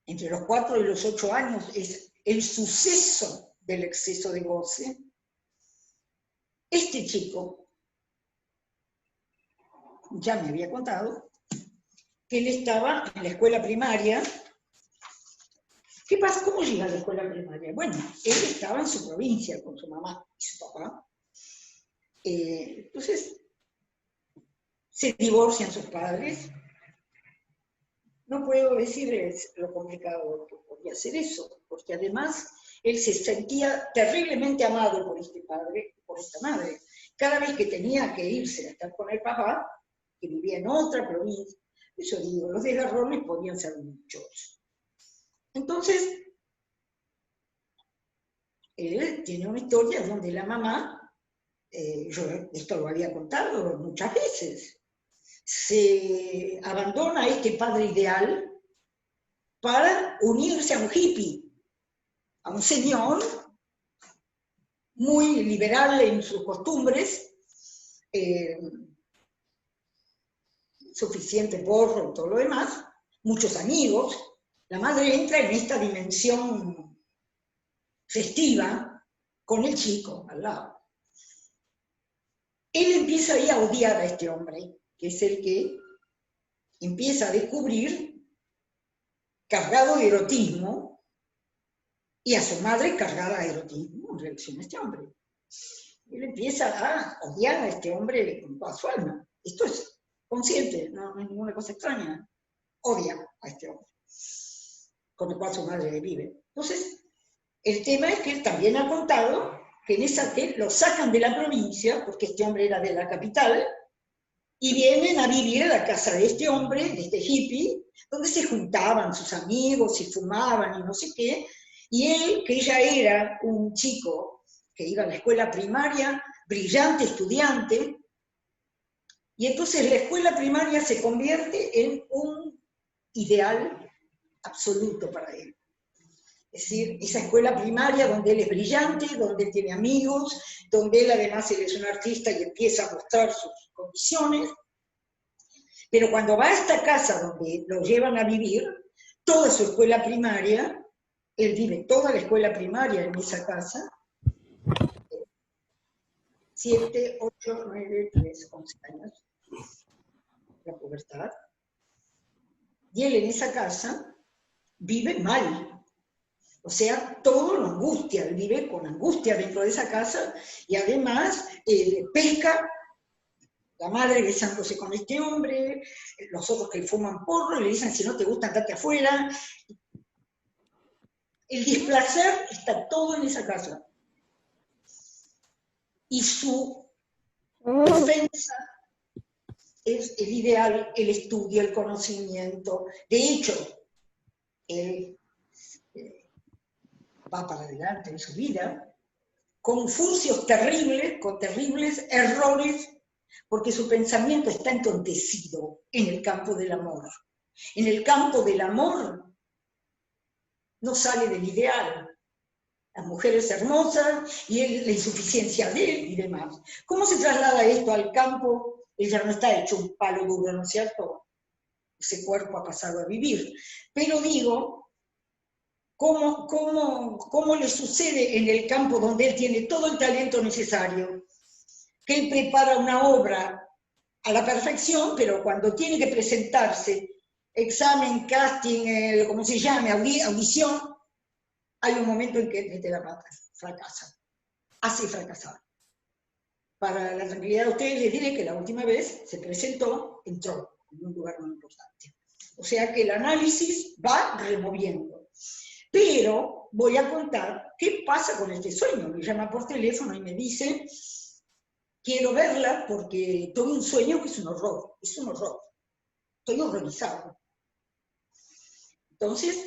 entre los 4 y los 8 años, es el suceso del exceso de goce. Este chico, ya me había contado, que él estaba en la escuela primaria. ¿Qué pasa? ¿Cómo llega a la escuela primaria? Bueno, él estaba en su provincia con su mamá y su papá. Entonces, se divorcian sus padres. No puedo decirles lo complicado que podía ser eso, porque además él se sentía terriblemente amado por este padre, por esta madre. Cada vez que tenía que irse a estar con el papá, que vivía en otra provincia, yo digo, los desgarrones podían ser muchos. Entonces, él tiene una historia donde la mamá, yo esto lo había contado muchas veces, se abandona a este padre ideal para unirse a un hippie, a un señor muy liberal en sus costumbres, suficiente porro y todo lo demás, muchos amigos. La madre entra en esta dimensión festiva con el chico al lado. Él empieza ahí a odiar a este hombre, que es el que empieza a descubrir, cargado de erotismo, y a su madre cargada de erotismo en relación a este hombre. Él empieza a odiar a este hombre con toda su alma. Esto es consciente, no es ninguna cosa extraña. Odia a este hombre, con el cual su madre vive. Entonces, el tema es que él también ha contado que lo sacan de la provincia, porque este hombre era de la capital, y vienen a vivir a la casa de este hombre, de este hippie, donde se juntaban sus amigos y fumaban y no sé qué, y él, que ya era un chico que iba a la escuela primaria, brillante estudiante, y entonces la escuela primaria se convierte en un ideal absoluto para él. Es decir, esa escuela primaria donde él es brillante, donde él tiene amigos, donde él además él es un artista y empieza a mostrar sus condiciones. Pero cuando va a esta casa donde lo llevan a vivir, toda su escuela primaria, él vive toda la escuela primaria en esa casa, 7, 8, 9, 10, 11 años, la pubertad, y él en esa casa vive mal. O sea, todo lo angustia, él vive con angustia dentro de esa casa, y además pesca, la madre besándose con este hombre, los otros que fuman porro, y le dicen, si no te gusta, andate afuera. El displacer está todo en esa casa. Y su defensa es el ideal, el estudio, el conocimiento. De hecho, él va para adelante en su vida, con furcios terribles, con terribles errores, porque su pensamiento está entontecido en el campo del amor. En el campo del amor no sale del ideal. Las mujeres hermosas y la insuficiencia de él y demás. ¿Cómo se traslada esto al campo? Él ya no está hecho un palo duro, ¿no es cierto? Ese cuerpo ha pasado a vivir. Pero digo, ¿cómo le sucede en el campo donde él tiene todo el talento necesario? Que él prepara una obra a la perfección, pero cuando tiene que presentarse, examen, casting, como se llame, audición, hay un momento en que mete la pata, fracasa, hace fracasar. Para la tranquilidad de ustedes les diré que la última vez se presentó, entró en un lugar muy importante. O sea que el análisis va removiendo. Pero voy a contar qué pasa con este sueño. Me llama por teléfono y me dice, quiero verla porque tuve un sueño que es un horror, estoy horrorizado. Entonces,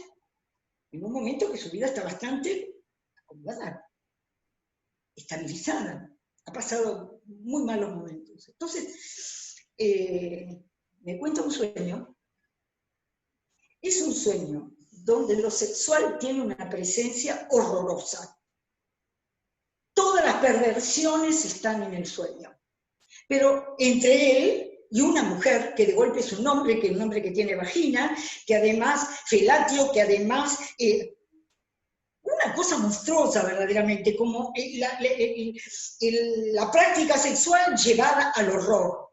en un momento que su vida está bastante acomodada, estabilizada, ha pasado muy malos momentos. Entonces, me cuenta un sueño, es un sueño donde lo sexual tiene una presencia horrorosa. Todas las perversiones están en el sueño, pero entre él y una mujer que de golpe es un hombre, que es un hombre que tiene vagina, que además felatio, que además una cosa monstruosa verdaderamente, como la práctica sexual llevada al horror,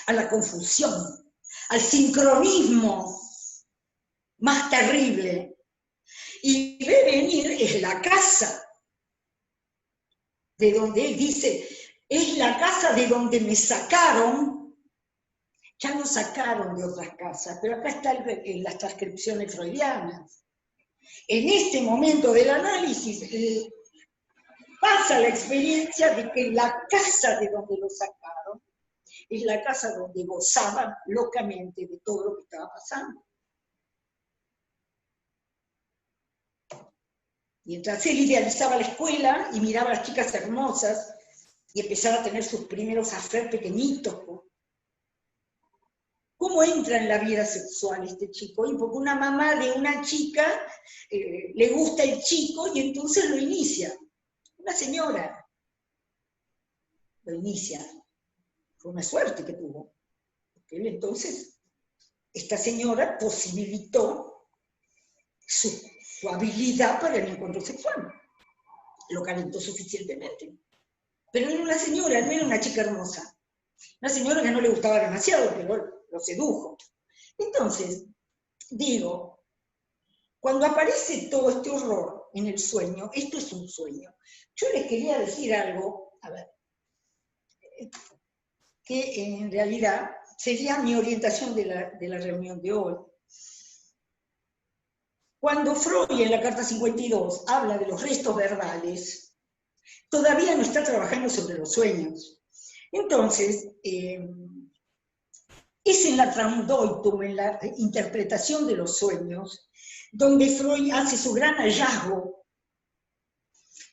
a la confusión, al sincronismo más terrible. Y ve venir es la casa de donde él dice, es la casa de donde me sacaron, ya nos sacaron de otras casas, pero acá están las transcripciones freudianas. En este momento del análisis pasa la experiencia de que la casa de donde lo sacaron es la casa donde gozaban locamente de todo lo que estaba pasando. Mientras él idealizaba la escuela y miraba a las chicas hermosas y empezaba a tener sus primeros affairs pequeñitos. ¿Cómo entra en la vida sexual este chico? Y porque una mamá de una chica le gusta el chico y entonces lo inicia. Una señora lo inicia. Fue una suerte que tuvo. Porque él entonces, esta señora posibilitó su habilidad para el encuentro sexual. Lo calentó suficientemente. Pero era una señora, no era una chica hermosa. Una señora que no le gustaba demasiado, pero lo sedujo. Entonces, digo, cuando aparece todo este horror en el sueño, esto es un sueño. Yo les quería decir algo, a ver, que en realidad sería mi orientación de la reunión de hoy. Cuando Freud en la carta 52 habla de los restos verbales, todavía no está trabajando sobre los sueños. Entonces, es en la Traumdeutung, en la interpretación de los sueños, donde Freud hace su gran hallazgo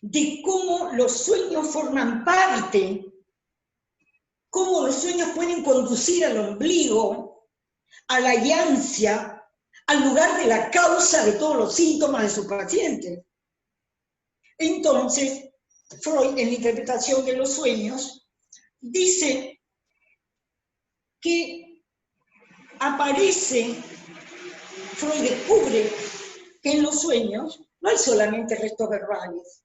de cómo los sueños forman parte, cómo los sueños pueden conducir al ombligo, a la yancia, al lugar de la causa de todos los síntomas de su paciente. Entonces, Freud, en la interpretación de los sueños, dice que Freud descubre que en los sueños no hay solamente restos verbales,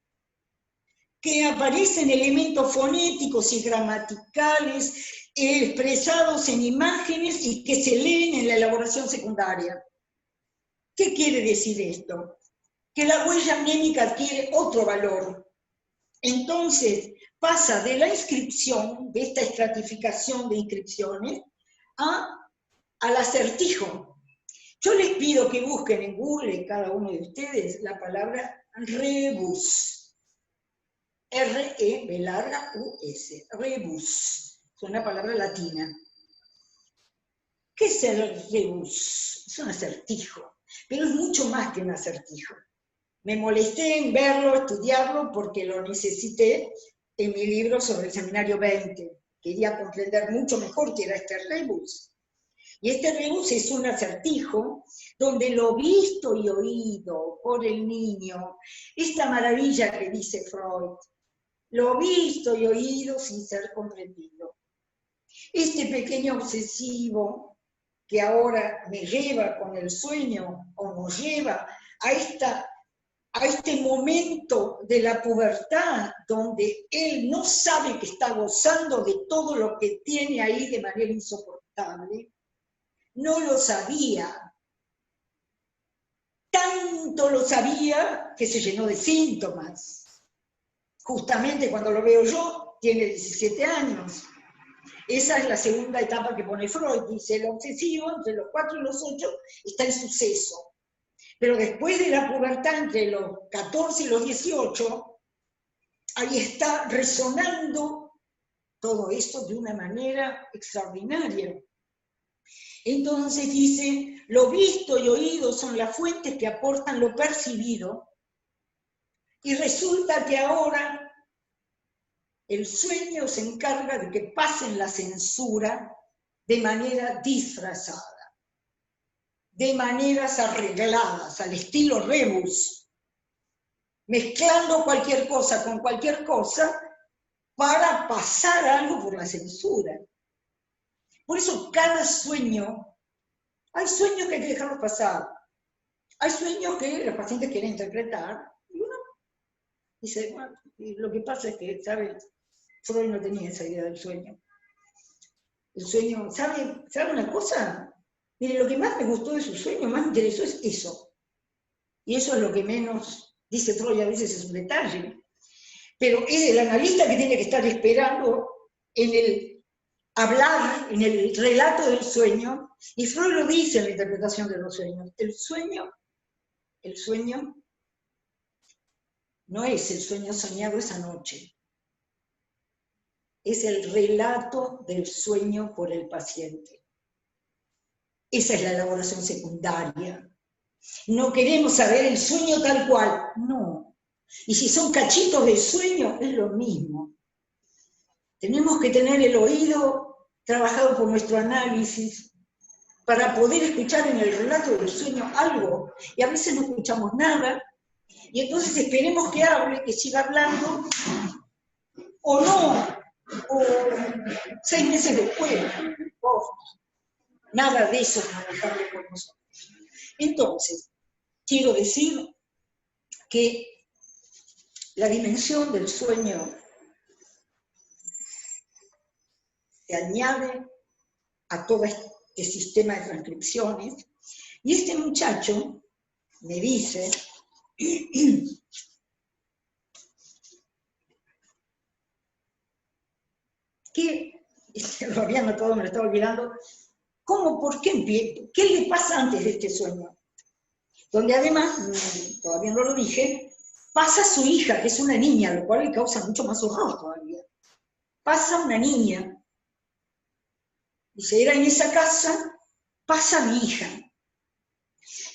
que aparecen elementos fonéticos y gramaticales expresados en imágenes y que se leen en la elaboración secundaria. ¿Qué quiere decir esto? Que la huella mnémica adquiere otro valor. Entonces, pasa de la inscripción, de esta estratificación de inscripciones, al acertijo. Yo les pido que busquen en Google, cada uno de ustedes, la palabra rebus. R-E-B-U-S. Rebus. Es una palabra latina. ¿Qué es el rebus? Es un acertijo, pero es mucho más que un acertijo. Me molesté en verlo, estudiarlo, porque lo necesité en mi libro sobre el Seminario 20. Quería comprender mucho mejor qué era este rebus. Y este rebus es un acertijo donde lo visto y oído por el niño, esta maravilla que dice Freud, lo visto y oído sin ser comprendido. Este pequeño obsesivo que ahora me lleva con el sueño o nos lleva a este momento de la pubertad donde él no sabe que está gozando de todo lo que tiene ahí de manera insoportable, no lo sabía. Tanto lo sabía que se llenó de síntomas. Justamente cuando lo veo yo, tiene 17 años. Esa es la segunda etapa que pone Freud. Dice, el obsesivo, entre los 4 y los 8, está en suceso. Pero después de la pubertad, entre los 14 y los 18, ahí está resonando todo esto de una manera extraordinaria. Entonces dice, lo visto y oído son las fuentes que aportan lo percibido, y resulta que ahora el sueño se encarga de que pasen la censura de manera disfrazada, de maneras arregladas, al estilo rebus, mezclando cualquier cosa con cualquier cosa para pasar algo por la censura. Por eso cada sueño, hay sueños que hay que dejarlos pasar, hay sueños que los pacientes quieren interpretar, y uno dice, bueno, lo que pasa es que, ¿sabe? Freud no tenía esa idea del sueño. El sueño, ¿sabe una cosa? Mire, lo que más me gustó de su sueño, más me interesó es eso. Y eso es lo que menos, dice Freud, a veces es un detalle. pero es el analista que tiene que estar esperando en el hablar, en el relato del sueño, y Freud lo dice en la interpretación de los sueños. El sueño no es el sueño soñado esa noche, es el relato del sueño por el paciente. Esa es la elaboración secundaria. No queremos saber el sueño tal cual, no. Y si son cachitos de sueño, es lo mismo. Tenemos que tener el oído trabajado por nuestro análisis para poder escuchar en el relato del sueño algo, y a veces no escuchamos nada, y entonces esperemos que hable, que siga hablando, o no, o 6 meses después, nada de eso es manejable por nosotros. Entonces, quiero decir que la dimensión del sueño se añade a todo este sistema de transcripciones, y este muchacho me dice que, lo había notado, me lo estaba olvidando, ¿cómo, por qué, qué le pasa antes de este sueño? Donde además, todavía no lo dije, pasa su hija, que es una niña, lo cual le causa mucho más horror todavía. Pasa una niña, dice, era en esa casa, pasa mi hija.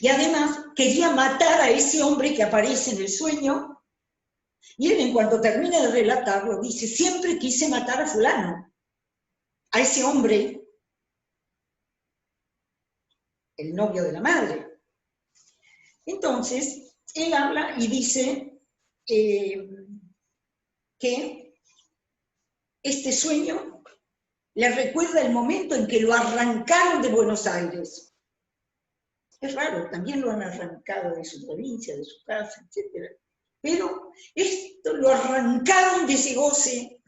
Y además quería matar a ese hombre que aparece en el sueño, y él en cuanto termina de relatarlo, dice, siempre quise matar a fulano, a ese hombre, el novio de la madre. Entonces, él habla y dice que este sueño le recuerda el momento en que lo arrancaron de Buenos Aires. Es raro, también lo han arrancado de su provincia, de su casa, etc. Pero esto lo arrancaron de ese goce.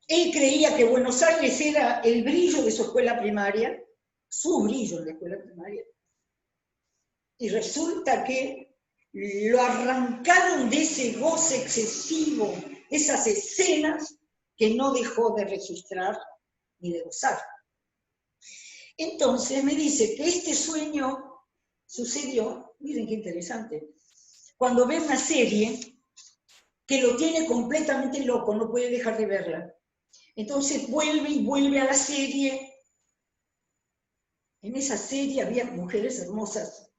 Él creía que Buenos Aires era el brillo de su escuela primaria, su brillo en la escuela primaria, y resulta que lo arrancaron de ese goce excesivo, esas escenas que no dejó de registrar ni de gozar. Entonces me dice que este sueño sucedió, miren qué interesante, cuando ve una serie que lo tiene completamente loco, no puede dejar de verla. Entonces vuelve y vuelve a la serie. En esa serie había mujeres hermosas,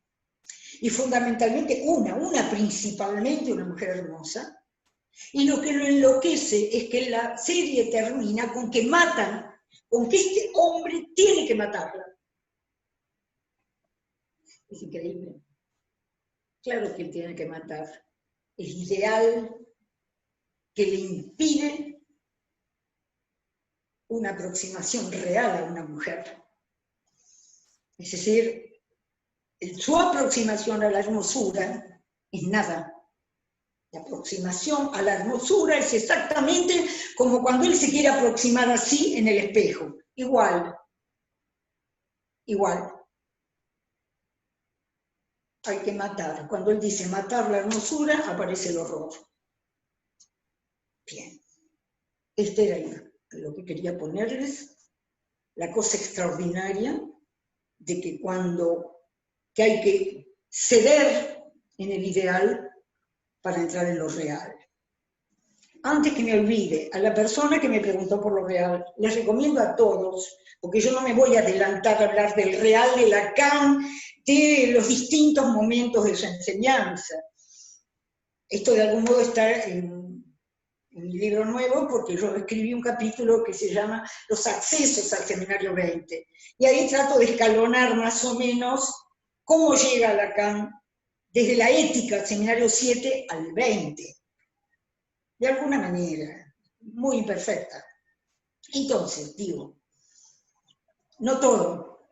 y fundamentalmente una principalmente una mujer hermosa, y lo que lo enloquece es que la serie termina con que matan, con que este hombre tiene que matarla. Es increíble. Claro que él tiene que matar. El ideal que le impide una aproximación real a una mujer. Es decir, su aproximación a la hermosura es nada. La aproximación a la hermosura es exactamente como cuando él se quiere aproximar así en el espejo. Igual. Igual. Hay que matar. Cuando él dice matar la hermosura, aparece el horror. Bien. Este era lo que quería ponerles. La cosa extraordinaria de que que hay que ceder en el ideal para entrar en lo real. Antes que me olvide, a la persona que me preguntó por lo real, les recomiendo a todos, porque yo no me voy a adelantar a hablar del real de Lacan, de los distintos momentos de su enseñanza. Esto de algún modo está en mi libro nuevo, porque yo escribí un capítulo que se llama Los accesos al Seminario 20. Y ahí trato de escalonar más o menos cómo llega Lacan desde la ética del Seminario 7 al 20. De alguna manera, muy imperfecta. Entonces, digo, no todo.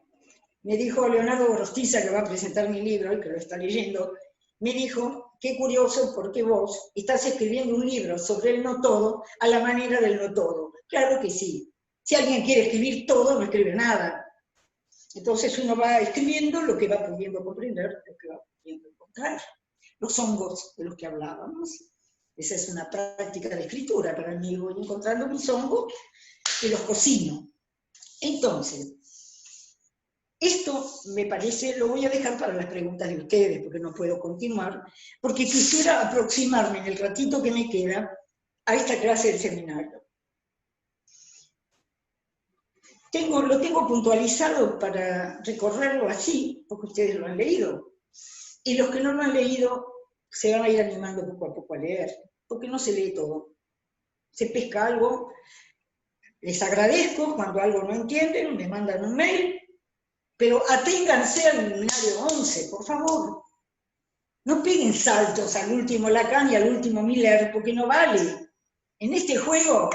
Me dijo Leonardo Gorostiza, que va a presentar mi libro y que lo está leyendo, me dijo, qué curioso porque vos estás escribiendo un libro sobre el no todo a la manera del no todo. Claro que sí. Si alguien quiere escribir todo, no escribe nada. Entonces uno va escribiendo lo que va pudiendo comprender, lo que va pudiendo encontrar. Los hongos de los que hablábamos. Esa es una práctica de escritura para mí. Voy encontrando mis hongos y los cocino. Entonces, esto me parece, lo voy a dejar para las preguntas de ustedes, porque no puedo continuar, porque quisiera aproximarme en el ratito que me queda a esta clase del seminario. Lo tengo puntualizado para recorrerlo así, porque ustedes lo han leído. Y los que no lo han leído se van a ir animando poco a poco a leer, porque no se lee todo. Se pesca algo, les agradezco cuando algo no entienden, me mandan un mail, pero aténganse al seminario 11, por favor. No peguen saltos al último Lacan y al último Miller, porque no vale. En este juego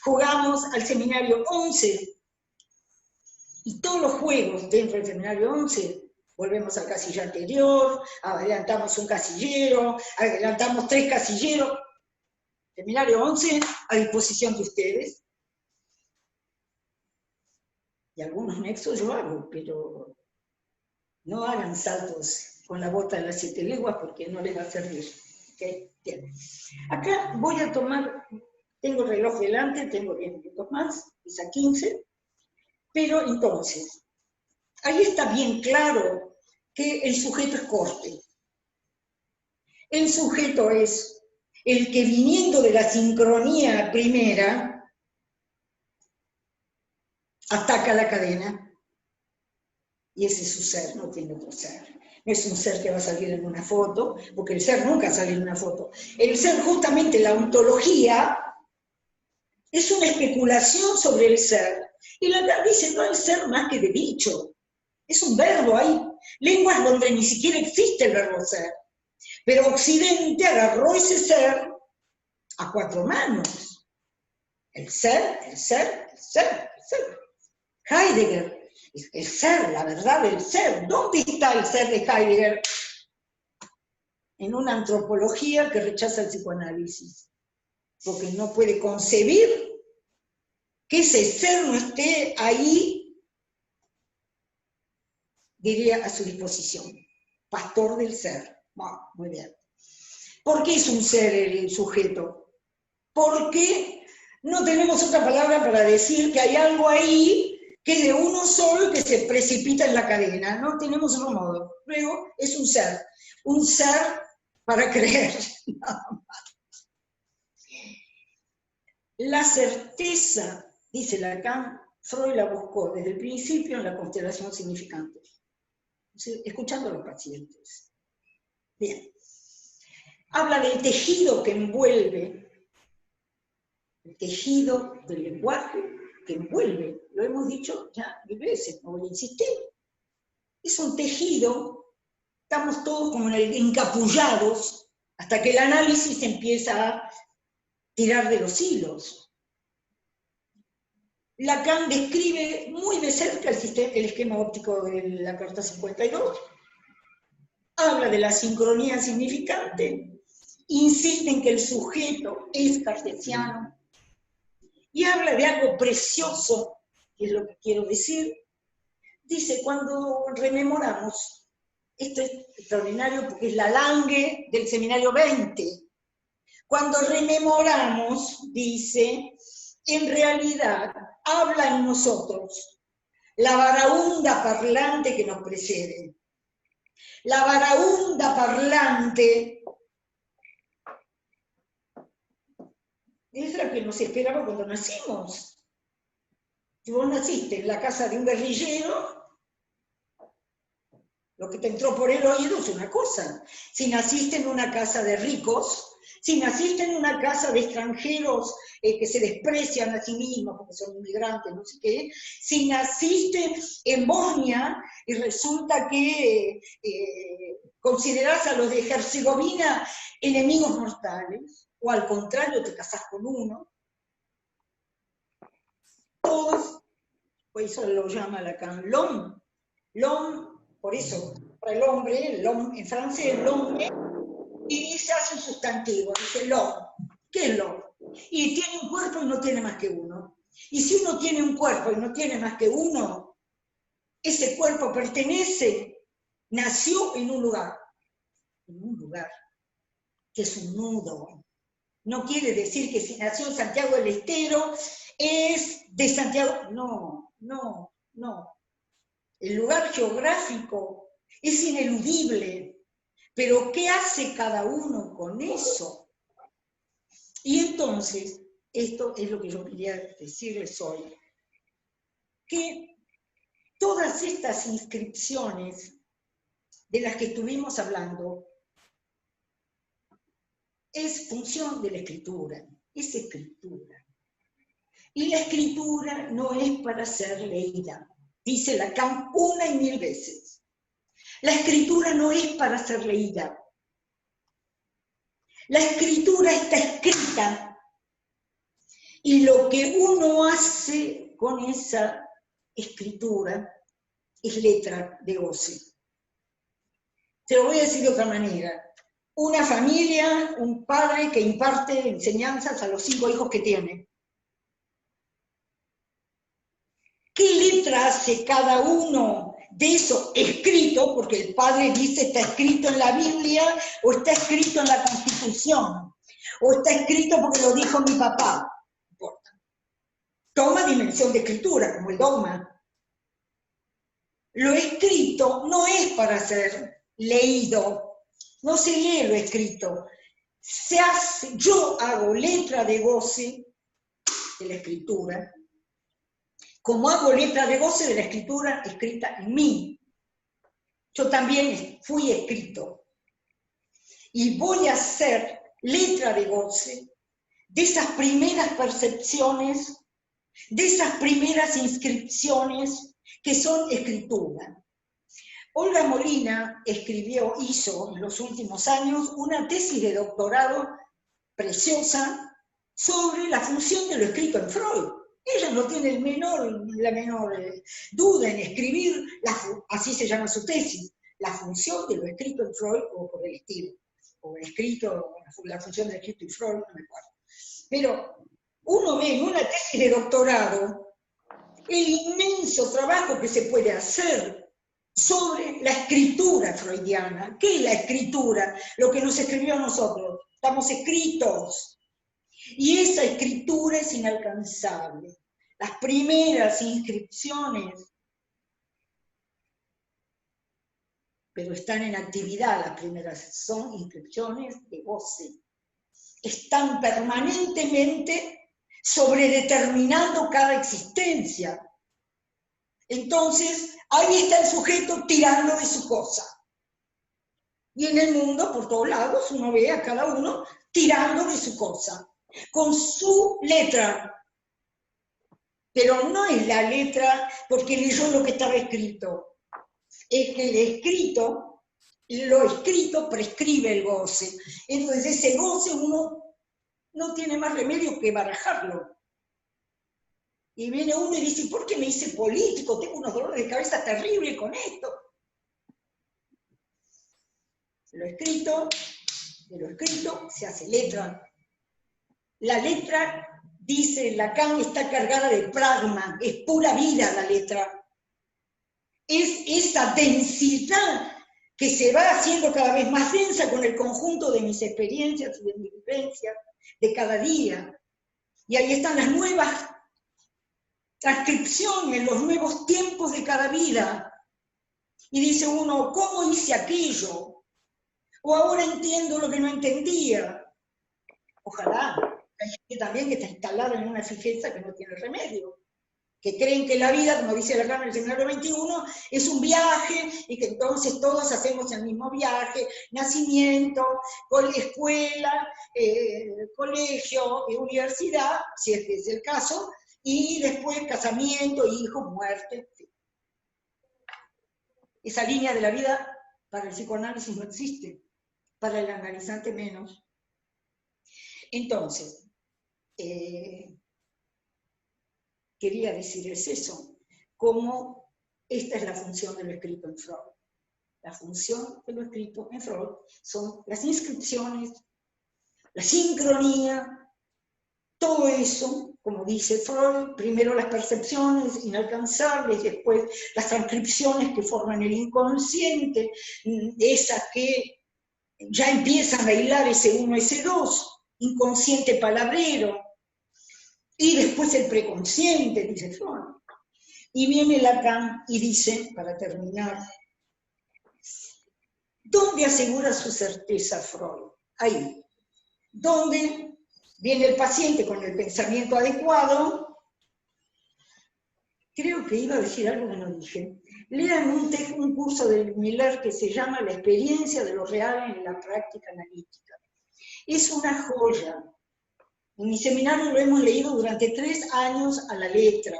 jugamos al seminario 11, y todos los juegos dentro del seminario 11, volvemos al casillero anterior, adelantamos un casillero, adelantamos 3 casilleros. Seminario 11 a disposición de ustedes. Y algunos nexos yo hago, pero no hagan saltos con la bota de las 7 leguas porque no les va a servir. ¿Okay? Bien. Acá voy a tomar, tengo el reloj delante, tengo 10 minutos más, es a 15, pero entonces, ahí está bien claro que el sujeto es corte. El sujeto es el que, viniendo de la sincronía primera, ataca la cadena. Y ese es su ser, no tiene otro ser. No es un ser que va a salir en una foto, porque el ser nunca sale en una foto. El ser, justamente la ontología, es una especulación sobre el ser. Y Lacan dice, no hay ser más que de bicho. Es un verbo, hay lenguas donde ni siquiera existe el verbo ser. Pero Occidente agarró ese ser a 4 manos. El ser, el ser, el ser, el ser. Heidegger, el ser, la verdad del ser. ¿Dónde está el ser de Heidegger? En una antropología que rechaza el psicoanálisis, porque no puede concebir que ese ser no esté ahí, diría, a su disposición. Pastor del ser. Bueno, muy bien. ¿Por qué es un ser el sujeto? Porque no tenemos otra palabra para decir que hay algo ahí que de uno solo que se precipita en la cadena. No tenemos otro modo. Luego es un ser para creer. La certeza, dice Lacan, Freud la buscó desde el principio en la constelación significante, escuchando a los pacientes. Bien. Habla del tejido que envuelve, el tejido del lenguaje que envuelve, lo hemos dicho ya 10 veces, no voy a insistir. Es un tejido, estamos todos como encapullados, hasta que el análisis empieza a tirar de los hilos. Lacan describe muy de cerca el esquema óptico de la carta 52, habla de la sincronía significante, insiste en que el sujeto es cartesiano, y habla de algo precioso, que es lo que quiero decir. Dice, cuando rememoramos, esto es extraordinario porque es la langue del seminario 20, cuando rememoramos, dice, en realidad habla en nosotros la varaunda parlante que nos precede. La varaunda parlante es la que nos esperaba cuando nacimos. Si vos naciste en la casa de un guerrillero, lo que te entró por el oído es una cosa. Si naciste en una casa de ricos, si naciste en una casa de extranjeros que se desprecian a sí mismos porque son inmigrantes, no sé qué, si naciste en Bosnia y resulta que considerás a los de Herzegovina enemigos mortales, o al contrario te casás con uno, todos, pues eso lo llama Lacan l'homme, por eso, para el hombre, en francés, l'homme, y se hace un sustantivo, dice l'homme. ¿Qué es l'homme? Y tiene un cuerpo y no tiene más que uno. Y si uno tiene un cuerpo y no tiene más que uno, ese cuerpo nació en un lugar, que es un nudo. no quiere decir que si nació en Santiago del Estero es de Santiago. No, no, no. El lugar geográfico es ineludible, pero ¿qué hace cada uno con eso? Y entonces, esto es lo que yo quería decirles hoy, que todas estas inscripciones de las que estuvimos hablando es función de la escritura, es escritura. Y la escritura no es para ser leída, dice Lacan una y mil veces. La escritura no es para ser leída. La escritura está escrita y lo que uno hace con esa escritura es letra de goce. Te lo voy a decir de otra manera. Una familia, un padre que imparte enseñanzas a los 5 hijos que tiene. ¿Qué letra hace cada uno de eso escrito? Porque el padre dice está escrito en la Biblia, o está escrito en la Constitución, o está escrito porque lo dijo mi papá. No importa. Toma dimensión de escritura, como el dogma. Lo escrito no es para ser leído, no se lee lo escrito. Se hace, yo hago letra de goce de la escritura, como hago letra de goce de la escritura escrita en mí. Yo también fui escrito. Y voy a hacer letra de goce de esas primeras percepciones, de esas primeras inscripciones que son escritura. Olga Molina hizo en los últimos años una tesis de doctorado preciosa sobre la función de lo escrito en Freud. Ella no tiene la menor duda en escribir, así se llama su tesis, la función de lo escrito en Freud o por el estilo, o la función del escrito en Freud, no me acuerdo. Pero uno ve en una tesis de doctorado el inmenso trabajo que se puede hacer sobre la escritura freudiana. ¿Qué es la escritura? Lo que nos escribió a nosotros. Estamos escritos. Y esa escritura es inalcanzable. Las primeras inscripciones, pero están en actividad, las primeras son inscripciones de goce. Están permanentemente sobredeterminando cada existencia. Entonces, ahí está el sujeto tirando de su cosa. Y en el mundo, por todos lados, uno ve a cada uno tirando de su cosa, con su letra. Pero no es la letra porque leyó lo que estaba escrito. Es que lo escrito prescribe el goce. Entonces ese goce uno no tiene más remedio que barajarlo. Y viene uno y dice, ¿por qué me hice político? Tengo unos dolores de cabeza terribles con esto. De lo escrito se hace letra. La letra, dice Lacan, está cargada de pragma, es pura vida la letra. Es esa densidad que se va haciendo cada vez más densa con el conjunto de mis experiencias y de mis vivencias de cada día. Y ahí están las nuevas transcripciones, los nuevos tiempos de cada vida. Y dice uno, ¿cómo hice aquello? O ahora entiendo lo que no entendía. Ojalá. Hay gente también que está instalada en una fijeza que no tiene remedio. Que creen que la vida, como dice Lacan en el seminario 21, es un viaje y que entonces todos hacemos el mismo viaje, nacimiento, escuela, colegio, universidad, si es el caso, y después casamiento, hijos, muerte. Esa línea de la vida para el psicoanálisis no existe, para el analizante menos. Entonces, quería decirles eso, como esta es la función de lo escrito en Freud. La función de lo escrito en Freud son las inscripciones, la sincronía, todo eso, como dice Freud, primero las percepciones inalcanzables, después las transcripciones que forman el inconsciente, esas que ya empiezan a hilar ese 1, ese 2, inconsciente palabrero, y después el preconsciente, dice Freud. Y viene Lacan y dice, para terminar, ¿dónde asegura su certeza Freud? Ahí. ¿Dónde viene el paciente con el pensamiento adecuado? Creo que iba a decir algo que no dije. Lean un curso de Miller que se llama La experiencia de lo real en la práctica analítica. Es una joya. En mi seminario lo hemos leído durante 3 años a la letra.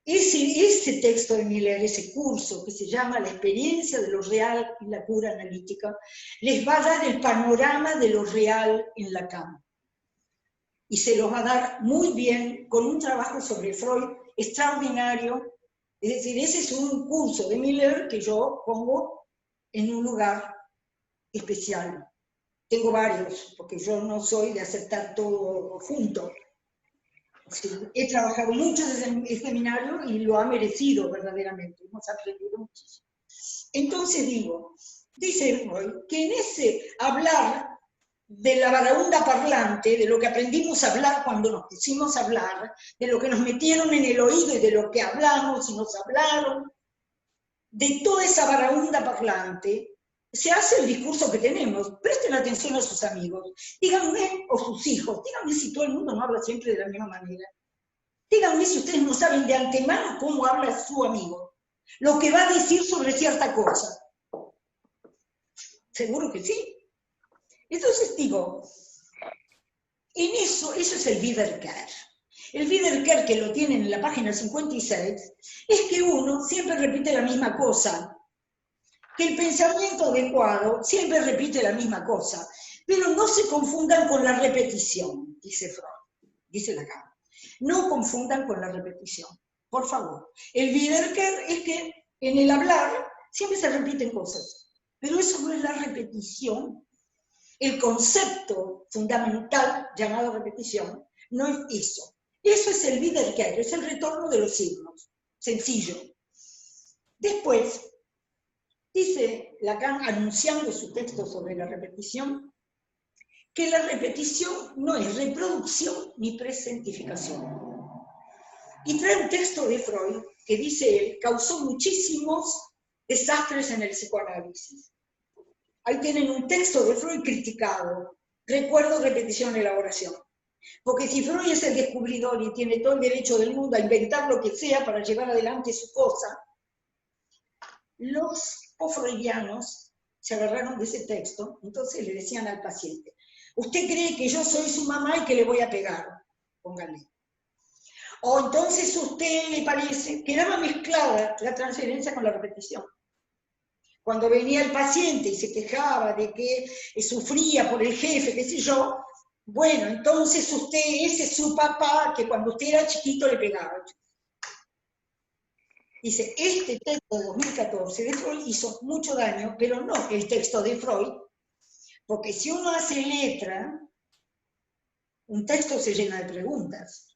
Ese texto de Miller, ese curso que se llama La experiencia de lo real en la cura analítica, les va a dar el panorama de lo real en Lacan. Y se los va a dar muy bien con un trabajo sobre Freud extraordinario. Es decir, ese es un curso de Miller que yo pongo en un lugar especial. Tengo varios, porque yo no soy de aceptar todo junto. Sí, he trabajado mucho en el seminario y lo ha merecido verdaderamente, hemos aprendido muchísimo. Entonces digo, dice Freud que en ese hablar de la varaunda parlante, de lo que aprendimos a hablar cuando nos pusimos a hablar, de lo que nos metieron en el oído y de lo que hablamos y nos hablaron, de toda esa varaunda parlante, se hace el discurso que tenemos. Presten atención a sus amigos, díganme, o sus hijos, díganme si todo el mundo no habla siempre de la misma manera. Díganme si ustedes no saben de antemano cómo habla su amigo, lo que va a decir sobre cierta cosa. Seguro que sí. Entonces digo, en eso es el Wiederkehr. El Wiederkehr, que lo tienen en la página 56, es que uno siempre repite la misma cosa, que el pensamiento adecuado siempre repite la misma cosa, pero no se confundan con la repetición, dice Freud, dice Lacan. No confundan con la repetición, por favor. El Wiederkehr es que en el hablar siempre se repiten cosas, pero eso no es la repetición. El concepto fundamental llamado repetición no es eso. Eso es el Wiederkehr, es el retorno de los signos, sencillo. Después, dice Lacan, anunciando su texto sobre la repetición, que la repetición no es reproducción ni presentificación. Y trae un texto de Freud que dice él, causó muchísimos desastres en el psicoanálisis. Ahí tienen un texto de Freud criticado, recuerdo, repetición, elaboración. Porque si Freud es el descubridor y tiene todo el derecho del mundo a inventar lo que sea para llevar adelante su cosa, los post-freudianos se agarraron de ese texto, entonces le decían al paciente, ¿usted cree que yo soy su mamá y que le voy a pegar? Pónganle. O entonces usted le parece, quedaba mezclada la transferencia con la repetición. Cuando venía el paciente y se quejaba de que sufría por el jefe, qué sé yo, bueno, entonces usted, ese es su papá que cuando usted era chiquito le pegaba. Dice, este texto de 2014 de Freud hizo mucho daño, pero no el texto de Freud, porque si uno hace letra, un texto se llena de preguntas.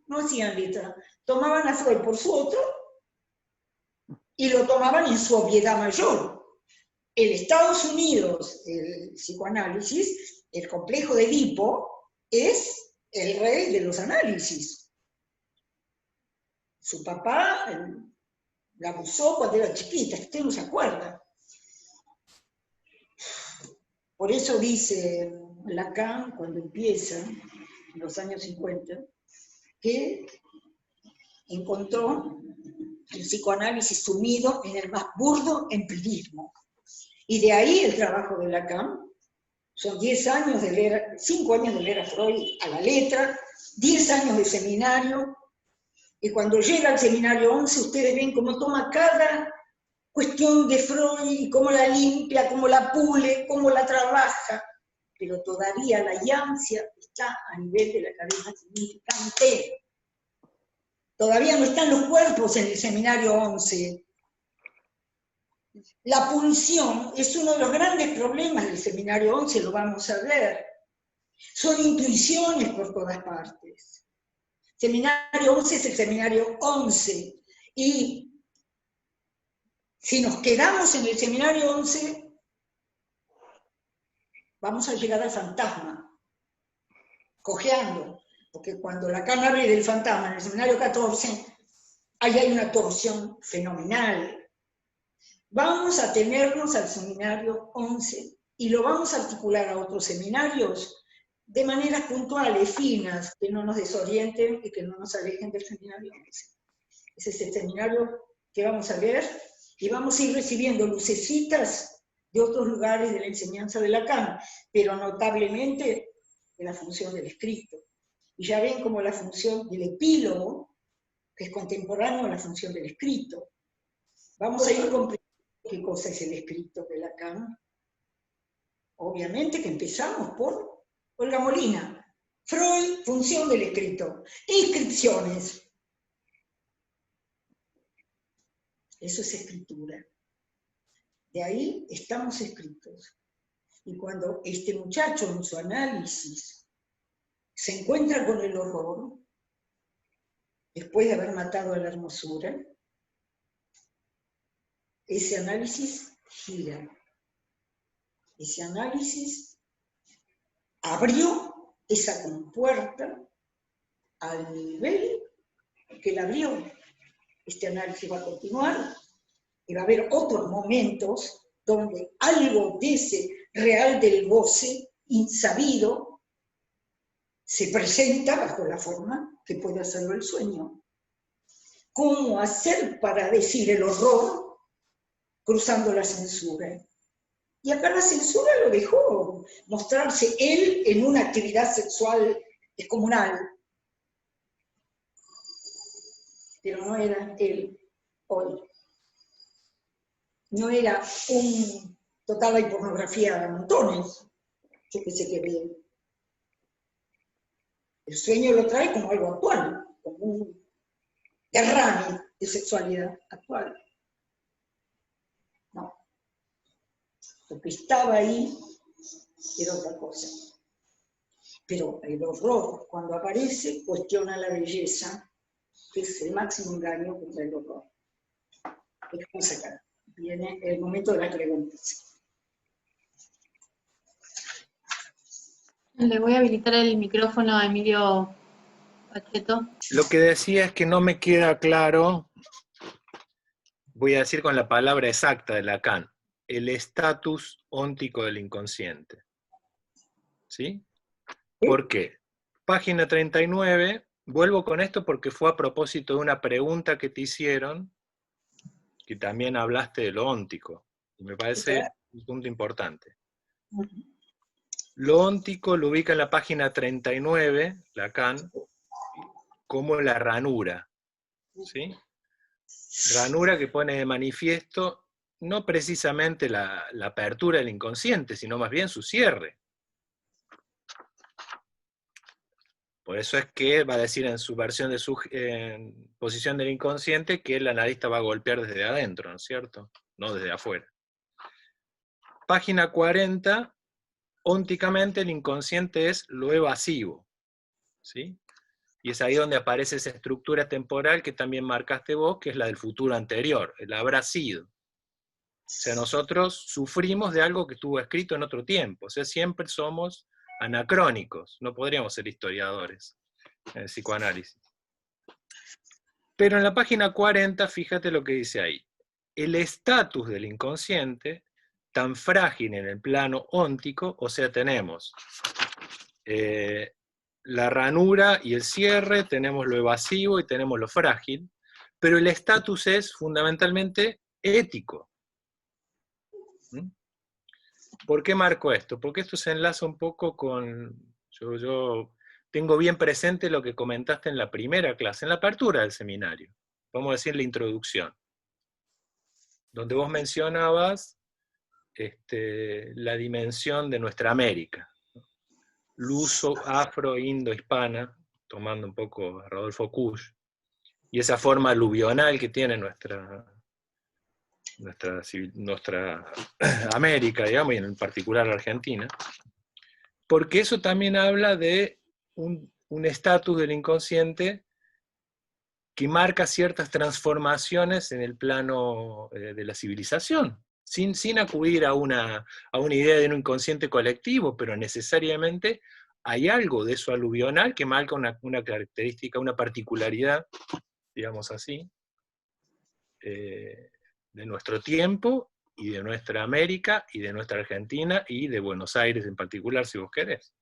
No hacían letra. Tomaban a Freud por su otro y lo tomaban en su obviedad mayor. En Estados Unidos, el psicoanálisis, el complejo de Edipo, es el rey de los análisis. Su papá la abusó cuando era chiquita, usted no se acuerda. Por eso dice Lacan, cuando empieza, en los años 50, que encontró el psicoanálisis sumido en el más burdo empirismo. Y de ahí el trabajo de Lacan. Son 10 años de leer, 5 años de leer a Freud a la letra, 10 años de seminario, y cuando llega al seminario 11, ustedes ven cómo toma cada cuestión de Freud y cómo la limpia, cómo la pule, cómo la trabaja, pero todavía la llancia está a nivel de la cadena significante. Todavía no están los cuerpos en el seminario 11. La pulsión es uno de los grandes problemas del seminario 11, lo vamos a ver. Son intuiciones por todas partes. Seminario 11 es el seminario 11. Y si nos quedamos en el seminario 11, vamos a llegar al fantasma, cojeando, porque cuando Lacan habla del fantasma en el seminario 14, ahí hay una torsión fenomenal. Vamos a tenernos al seminario 11 y lo vamos a articular a otros seminarios de maneras puntuales, finas, que no nos desorienten y que no nos alejen del seminario 11. Ese es el seminario que vamos a ver y vamos a ir recibiendo lucecitas de otros lugares de la enseñanza de Lacan, pero notablemente de la función del escrito. Y ya ven como la función del epílogo, que es contemporáneo a la función del escrito. Vamos a ir comprendiendo qué cosa es el escrito de Lacan. Obviamente que empezamos por Olga Molina. Freud, función del escrito. Inscripciones. Eso es escritura. De ahí estamos escritos. Y cuando este muchacho en su análisis se encuentra con el horror, después de haber matado a la hermosura, ese análisis gira. Ese análisis abrió esa compuerta al nivel que la abrió. Este análisis va a continuar y va a haber otros momentos donde algo de ese real del goce insabido se presenta bajo la forma que puede hacerlo el sueño. ¿Cómo hacer para decir el horror cruzando la censura? Y acá la censura lo dejó mostrarse él en una actividad sexual descomunal. Pero no era él hoy. No era un total hay pornografía a montones. Yo pensé que bien. El sueño lo trae como algo actual, como un derrame de sexualidad actual. No. Lo que estaba ahí era otra cosa. Pero el horror, cuando aparece, cuestiona la belleza, que es el máximo engaño contra el horror. Dejamos acá. Viene el momento de las preguntas. Le voy a habilitar el micrófono a Emilio Pacheto. Lo que decía es que no me queda claro, voy a decir con la palabra exacta de Lacan, el estatus óntico del inconsciente. ¿Sí? ¿Por qué? Página 39, vuelvo con esto porque fue a propósito de una pregunta que te hicieron, que también hablaste de lo óntico, y me parece un punto importante. Lo óntico lo ubica en la página 39, Lacan, como la ranura, ¿sí? Ranura que pone de manifiesto no precisamente la apertura del inconsciente, sino más bien su cierre. Por eso es que va a decir en su versión de su posición del inconsciente que el analista va a golpear desde adentro, ¿no es cierto? No desde afuera. Página 40, ónticamente el inconsciente es lo evasivo, ¿sí? Y es ahí donde aparece esa estructura temporal que también marcaste vos, que es la del futuro anterior, el habrá sido. O sea, nosotros sufrimos de algo que estuvo escrito en otro tiempo, o sea, siempre somos anacrónicos, no podríamos ser historiadores en el psicoanálisis. Pero en la página 40, fíjate lo que dice ahí. El estatus del inconsciente, tan frágil en el plano óntico, o sea, tenemos la ranura y el cierre, tenemos lo evasivo y tenemos lo frágil, pero el estatus es fundamentalmente ético. ¿Mm? ¿Por qué marco esto? Porque esto se enlaza un poco con... Yo tengo bien presente lo que comentaste en la primera clase, en la apertura del seminario, vamos a decir la introducción, donde vos mencionabas la dimensión de nuestra América, luso, afro, indo, hispana, tomando un poco a Rodolfo Kusch, y esa forma aluvional que tiene nuestra América, digamos, y en particular Argentina, porque eso también habla de un estatus del inconsciente que marca ciertas transformaciones en el plano de la civilización. sin acudir a una idea de un inconsciente colectivo, pero necesariamente hay algo de eso aluvional que marca una característica, una particularidad, digamos así, de nuestro tiempo, y de nuestra América, y de nuestra Argentina, y de Buenos Aires en particular, si vos querés.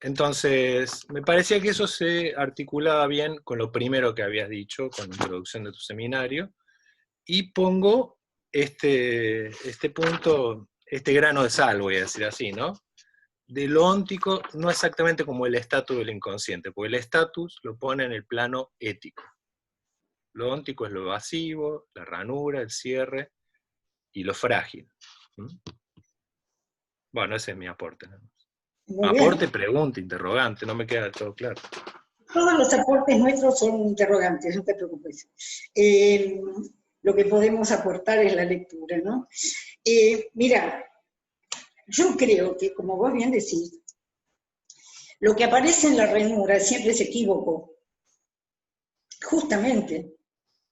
Entonces, me parecía que eso se articulaba bien con lo primero que habías dicho, con la introducción de tu seminario, y pongo este punto, este grano de sal, voy a decir así, ¿no? De lo óntico, no exactamente como el estatus del inconsciente, porque el estatus lo pone en el plano ético. Lo óntico es lo evasivo, la ranura, el cierre y lo frágil. Bueno, ese es mi aporte. Aporte, pregunta, interrogante, no me queda todo claro. Todos los aportes nuestros son interrogantes, no te preocupes. Lo que podemos aportar es la lectura, ¿no? Mira, yo creo que, como vos bien decís, lo que aparece en la ranura siempre es equívoco. Justamente.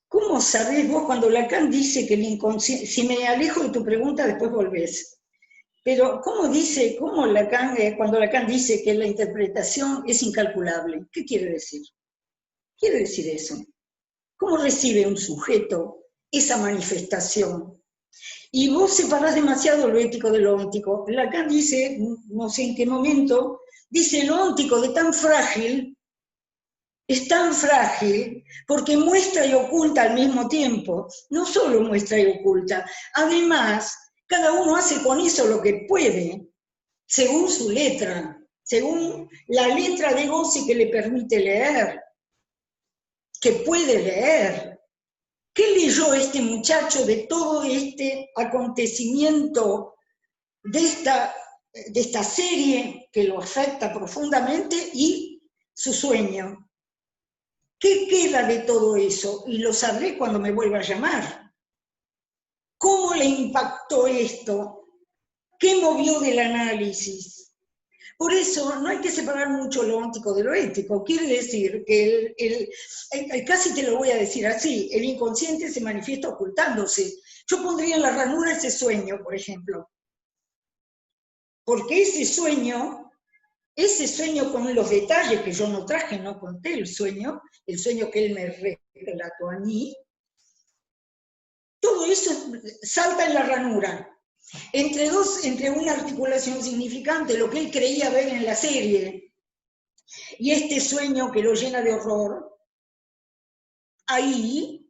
¿Cómo sabés vos cuando Lacan dice que el inconsciente, si me alejo de tu pregunta después volvés, pero ¿cómo Lacan, cuando Lacan dice que la interpretación es incalculable? ¿Qué quiere decir? Quiere decir eso. ¿Cómo recibe un sujeto esa manifestación? Y vos separás demasiado lo ético de lo óntico. Lacan dice, no sé en qué momento, dice lo óntico de tan frágil, es tan frágil porque muestra y oculta al mismo tiempo. No solo muestra y oculta, además, cada uno hace con eso lo que puede, según su letra, según la letra de goce que le permite leer, que puede leer. ¿Qué leyó este muchacho de todo este acontecimiento, de esta serie que lo afecta profundamente y su sueño? ¿Qué queda de todo eso? Y lo sabré cuando me vuelva a llamar. ¿Cómo le impactó esto? ¿Qué movió del análisis? Por eso no hay que separar mucho lo óntico de lo ético. Quiere decir que casi te lo voy a decir así, el inconsciente se manifiesta ocultándose. Yo pondría en la ranura ese sueño, por ejemplo. Porque ese sueño con los detalles que yo no traje, no conté el sueño que él me relató a mí, todo eso salta en la ranura. Entre una articulación significante, lo que él creía ver en la serie, y este sueño que lo llena de horror, ahí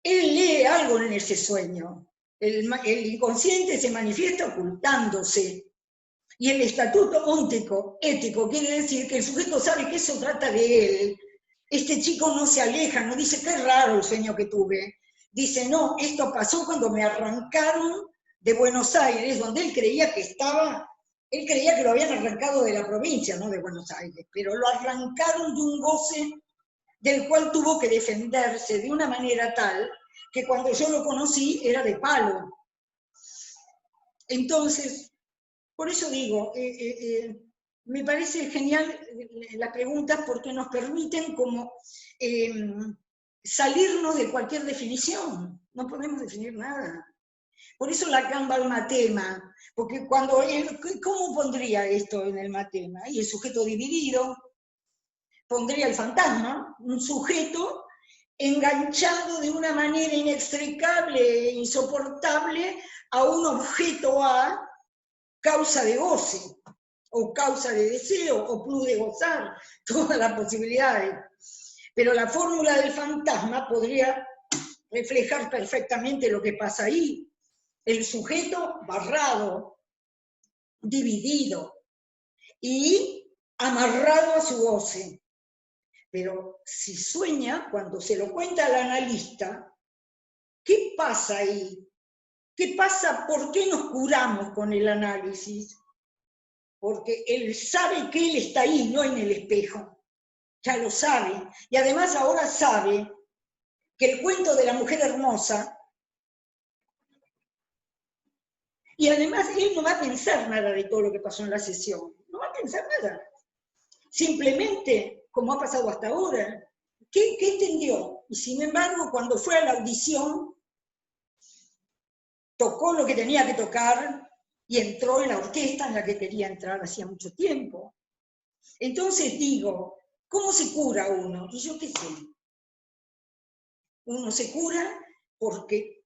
él lee algo en ese sueño. El inconsciente se manifiesta ocultándose. Y el estatuto óntico, ético, quiere decir que el sujeto sabe que eso trata de él. Este chico no se aleja, no dice, qué raro el sueño que tuve. Dice, no, esto pasó cuando me arrancaron de Buenos Aires, donde él creía que lo habían arrancado de la provincia, no de Buenos Aires, pero lo arrancaron de un goce del cual tuvo que defenderse de una manera tal que cuando yo lo conocí era de palo. Entonces, por eso digo, me parece genial la pregunta porque nos permiten como salirnos de cualquier definición. No podemos definir nada. Por eso Lacan va al matema, porque ¿cómo pondría esto en el matema? Y el sujeto dividido, pondría el fantasma, un sujeto enganchado de una manera inextricable e insoportable a un objeto A, causa de goce, o causa de deseo, o plus de gozar, todas las posibilidades. Pero la fórmula del fantasma podría reflejar perfectamente lo que pasa ahí. El sujeto barrado, dividido y amarrado a su goce. Pero si sueña, cuando se lo cuenta al analista, ¿qué pasa ahí? ¿Qué pasa? ¿Por qué nos curamos con el análisis? Porque él sabe que él está ahí, no en el espejo. Ya lo sabe. Y además ahora sabe que el cuento de la mujer hermosa, y además él no va a pensar nada de todo lo que pasó en la sesión. No va a pensar nada. Simplemente, como ha pasado hasta ahora, ¿qué entendió? Y sin embargo, cuando fue a la audición, tocó lo que tenía que tocar y entró en la orquesta en la que quería entrar hacía mucho tiempo. Entonces digo, ¿cómo se cura uno? Y yo qué sé. Uno se cura porque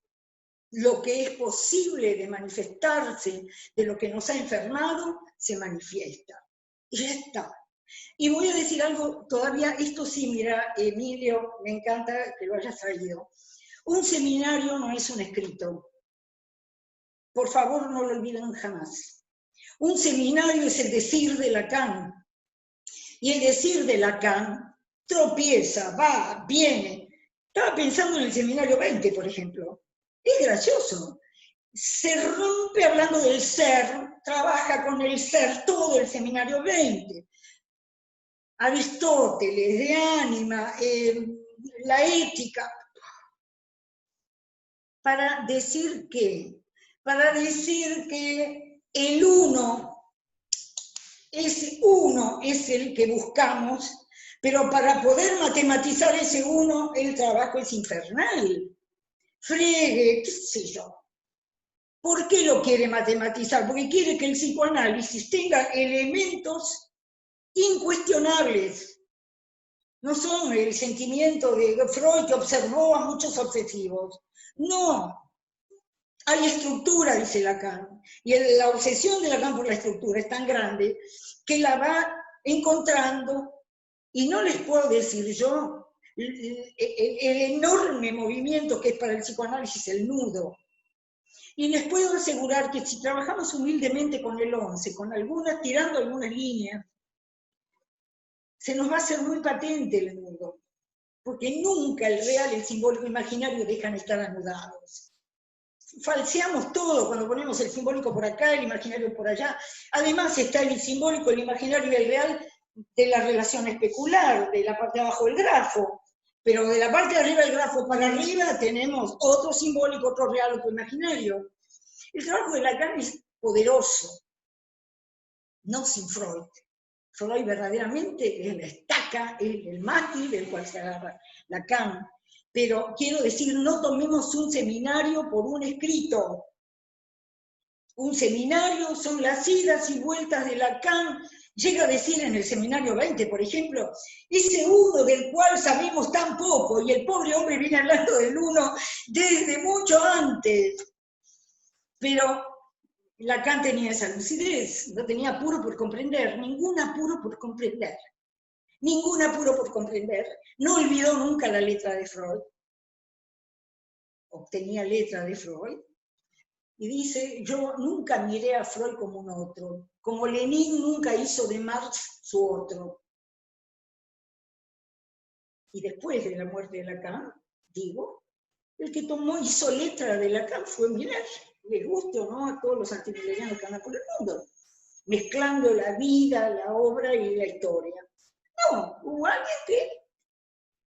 lo que es posible de manifestarse de lo que nos ha enfermado, se manifiesta. Y ya está. Y voy a decir algo todavía, esto sí, mira, Emilio, me encanta que lo hayas traído. Un seminario no es un escrito. Por favor, no lo olviden jamás. Un seminario es el decir de Lacan. Y el decir de Lacan tropieza, va, viene. Estaba pensando en el seminario 20, por ejemplo. Es gracioso. Se rompe hablando del ser, trabaja con el ser todo el seminario 20. Aristóteles, de ánima, la ética. Para decir que el uno es el que buscamos, pero para poder matematizar ese uno, el trabajo es infernal. Frege, qué sé yo. ¿Por qué lo quiere matematizar? Porque quiere que el psicoanálisis tenga elementos incuestionables. No son el sentimiento de Freud que observó a muchos obsesivos. No. Hay estructura, dice Lacan. Y la obsesión de Lacan por la estructura es tan grande que la va encontrando, y no les puedo decir yo el enorme movimiento que es para el psicoanálisis el nudo. Y les puedo asegurar que si trabajamos humildemente con el 11, tirando algunas líneas, se nos va a hacer muy patente el nudo, porque nunca el real y el simbólico imaginario dejan de estar anudados. Falseamos todo cuando ponemos el simbólico por acá, el imaginario por allá. Además está el simbólico, el imaginario y el real de la relación especular, de la parte de abajo del grafo. Pero de la parte de arriba del grafo para arriba tenemos otro simbólico, otro real, otro imaginario. El trabajo de Lacan es poderoso, no sin Freud. Freud verdaderamente es la estaca, es el mástil del cual se agarra Lacan. Pero quiero decir, no tomemos un seminario por un escrito. Un seminario son las idas y vueltas de Lacan. Llega a decir en el seminario 20, por ejemplo, ese uno del cual sabemos tan poco, y el pobre hombre viene hablando del uno desde mucho antes. Pero Lacan tenía esa lucidez, no tenía apuro por comprender, ningún apuro por comprender. Ningún apuro por comprender. No olvidó nunca la letra de Freud. Obtenía letra de Freud. Y dice, yo nunca miré a Freud como un otro, como Lenin nunca hizo de Marx su otro. Y después de la muerte de Lacan, digo, el que hizo letra de Lacan fue Miller, les guste o no a todos los antimillerianos que andan por el mundo, mezclando la vida, la obra y la historia. No, hubo alguien que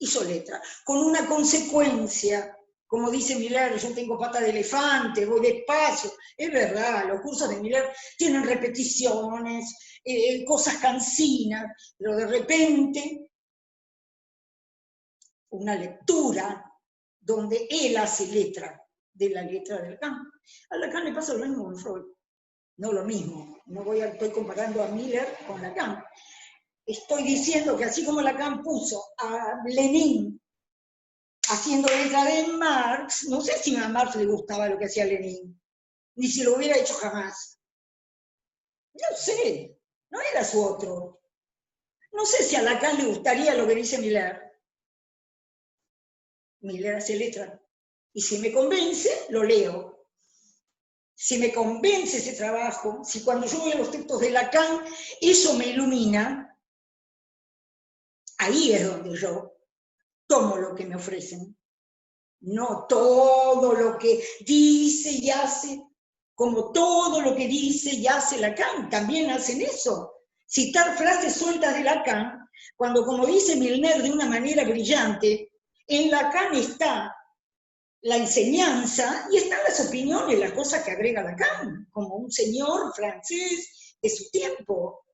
hizo letra, con una consecuencia. Como dice Miller, yo tengo pata de elefante, voy despacio. Es verdad, los cursos de Miller tienen repeticiones, cosas cansinas, pero de repente una lectura donde él hace letra de la letra de Lacan. A Lacan le pasa lo mismo con Freud. No lo mismo, estoy comparando a Miller con Lacan. Estoy diciendo que así como Lacan puso a Lenin haciendo letra de Marx, no sé si a Marx le gustaba lo que hacía Lenin, ni si lo hubiera hecho jamás. No sé, no era su otro. No sé si a Lacan le gustaría lo que dice Miller. Miller hace letra. Y si me convence, lo leo. Si me convence ese trabajo, si cuando yo voy a los textos de Lacan, eso me ilumina, ahí es donde yo tomo lo que me ofrecen. No todo lo que dice y hace, como todo lo que dice y hace Lacan, también hacen eso. Citar frases sueltas de Lacan, cuando, como dice Milner de una manera brillante, en Lacan está la enseñanza y están las opiniones, las cosas que agrega Lacan, como un señor francés de su tiempo.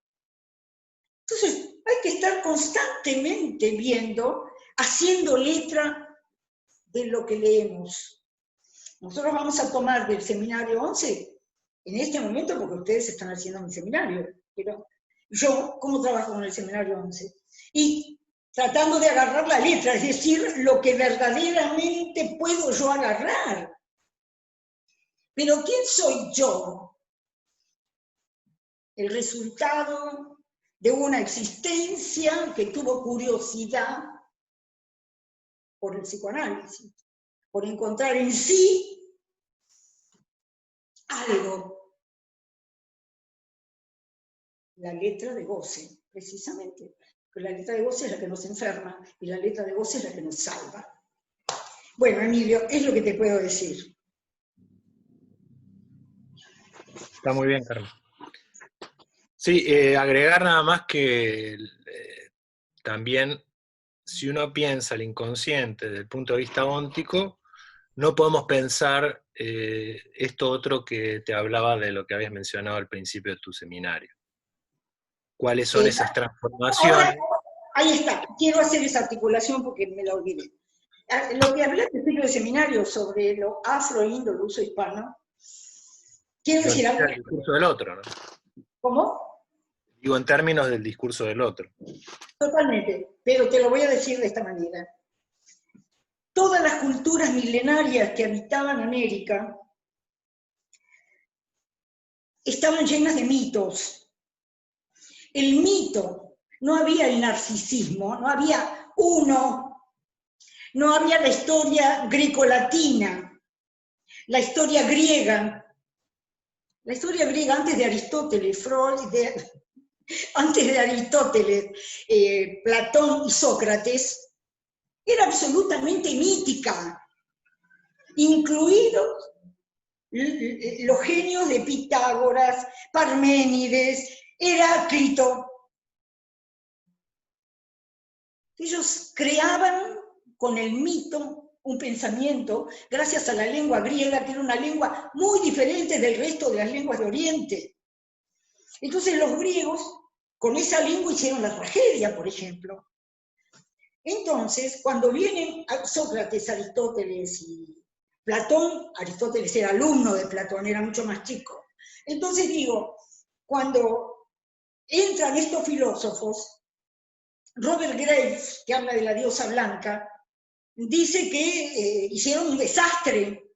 Entonces, hay que estar constantemente viendo, haciendo letra de lo que leemos. Nosotros vamos a tomar del seminario 11 en este momento, porque ustedes están haciendo mi seminario, pero yo, ¿cómo trabajo con el seminario 11? Y tratando de agarrar la letra, es decir, lo que verdaderamente puedo yo agarrar. Pero ¿quién soy yo? El resultado de una existencia que tuvo curiosidad por el psicoanálisis, por encontrar en sí algo. La letra de goce, precisamente. Porque la letra de goce es la que nos enferma y la letra de goce es la que nos salva. Bueno, Emilio, es lo que te puedo decir. Está muy bien, Carmen. Sí, agregar nada más que también, si uno piensa el inconsciente desde el punto de vista óntico, no podemos pensar esto otro que te hablaba de lo que habías mencionado al principio de tu seminario. ¿Cuáles son esas transformaciones? Ahora, ahí está, quiero hacer esa articulación porque me la olvidé. Lo que hablé al principio del seminario sobre lo afro-indo, el uso hispano, quiero decir algo. El discurso del otro, ¿no? ¿Cómo? Digo, en términos del discurso del otro. Totalmente, pero te lo voy a decir de esta manera. Todas las culturas milenarias que habitaban América estaban llenas de mitos. El mito, no había el narcisismo, no había uno, no había la historia grecolatina, la historia griega. La historia griega antes de Aristóteles, Platón y Sócrates, era absolutamente mítica, incluidos los genios de Pitágoras, Parménides, Heráclito. Ellos creaban con el mito un pensamiento gracias a la lengua griega, que era una lengua muy diferente del resto de las lenguas de Oriente. Entonces los griegos con esa lengua hicieron la tragedia, por ejemplo. Entonces, cuando vienen Sócrates, Aristóteles y Platón, Aristóteles era alumno de Platón, era mucho más chico. Entonces digo, cuando entran estos filósofos, Robert Graves, que habla de la diosa blanca, dice que hicieron un desastre.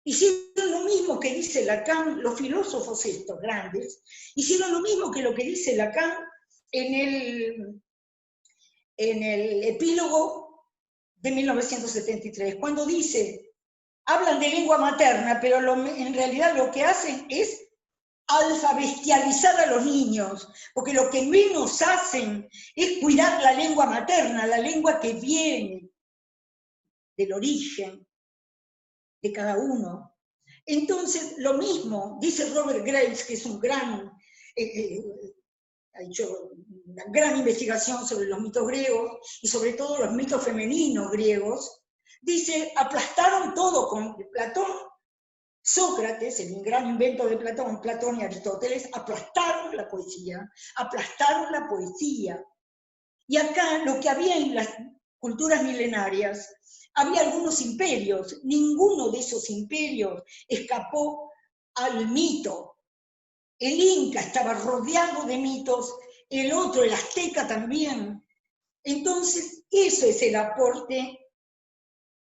Hicieron lo mismo que dice Lacan, los filósofos estos grandes, hicieron lo mismo que lo que dice Lacan en el epílogo de 1973, cuando dice, hablan de lengua materna, pero en realidad lo que hacen es alfabestializar a los niños, porque lo que menos hacen es cuidar la lengua materna, la lengua que viene del origen de cada uno. Entonces, lo mismo, dice Robert Graves, que es un gran, ha hecho una gran investigación sobre los mitos griegos, y sobre todo los mitos femeninos griegos, dice, aplastaron todo con Platón, Sócrates, el gran invento de Platón y Aristóteles, aplastaron la poesía, aplastaron la poesía. Y acá lo que había en las culturas milenarias, había algunos imperios, ninguno de esos imperios escapó al mito. El Inca estaba rodeado de mitos, el otro, el Azteca también. Entonces, eso es el aporte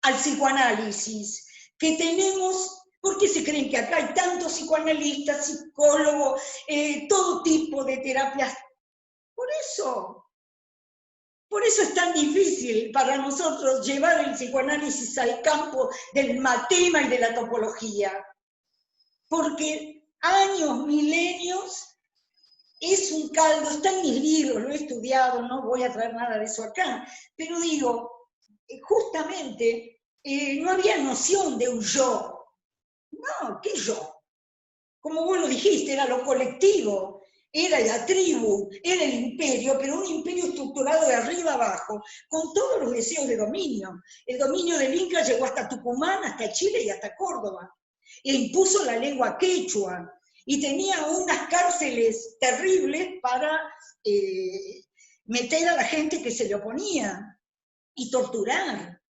al psicoanálisis que tenemos. ¿Por qué se creen que acá hay tantos psicoanalistas, psicólogos, todo tipo de terapias? Por eso es tan difícil para nosotros llevar el psicoanálisis al campo del matema y de la topología. Porque años, milenios, es un caldo, está en mis libros, lo he estudiado, no voy a traer nada de eso acá, pero digo, justamente no había noción de un yo. No, ¿qué yo? Como vos lo dijiste, era lo colectivo, era la tribu, era el imperio, pero un imperio estructurado de arriba abajo, con todos los deseos de dominio. El dominio del Inca llegó hasta Tucumán, hasta Chile y hasta Córdoba, e impuso la lengua quechua, y tenía unas cárceles terribles para meter a la gente que se le oponía, y torturar.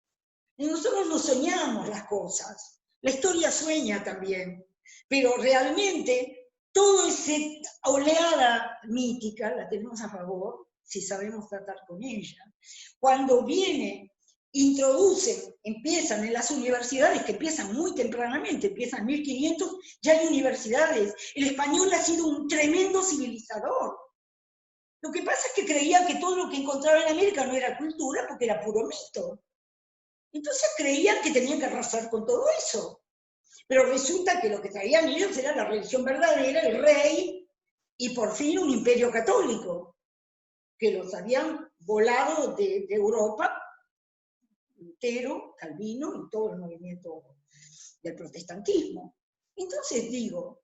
Y nosotros no soñamos las cosas La historia sueña también, pero realmente toda esa oleada mítica la tenemos a favor si sabemos tratar con ella. Cuando viene, introducen, empiezan en las universidades, que empiezan muy tempranamente, empiezan en 1500, ya hay universidades. El español ha sido un tremendo civilizador. Lo que pasa es que creían que todo lo que encontraba en América no era cultura, porque era puro mito. Entonces creían que tenían que arrasar con todo eso. Pero resulta que lo que traían ellos era la religión verdadera, el rey, y por fin un imperio católico, que los habían volado de Europa, Lutero, Calvino y todo el movimiento del protestantismo. Entonces digo,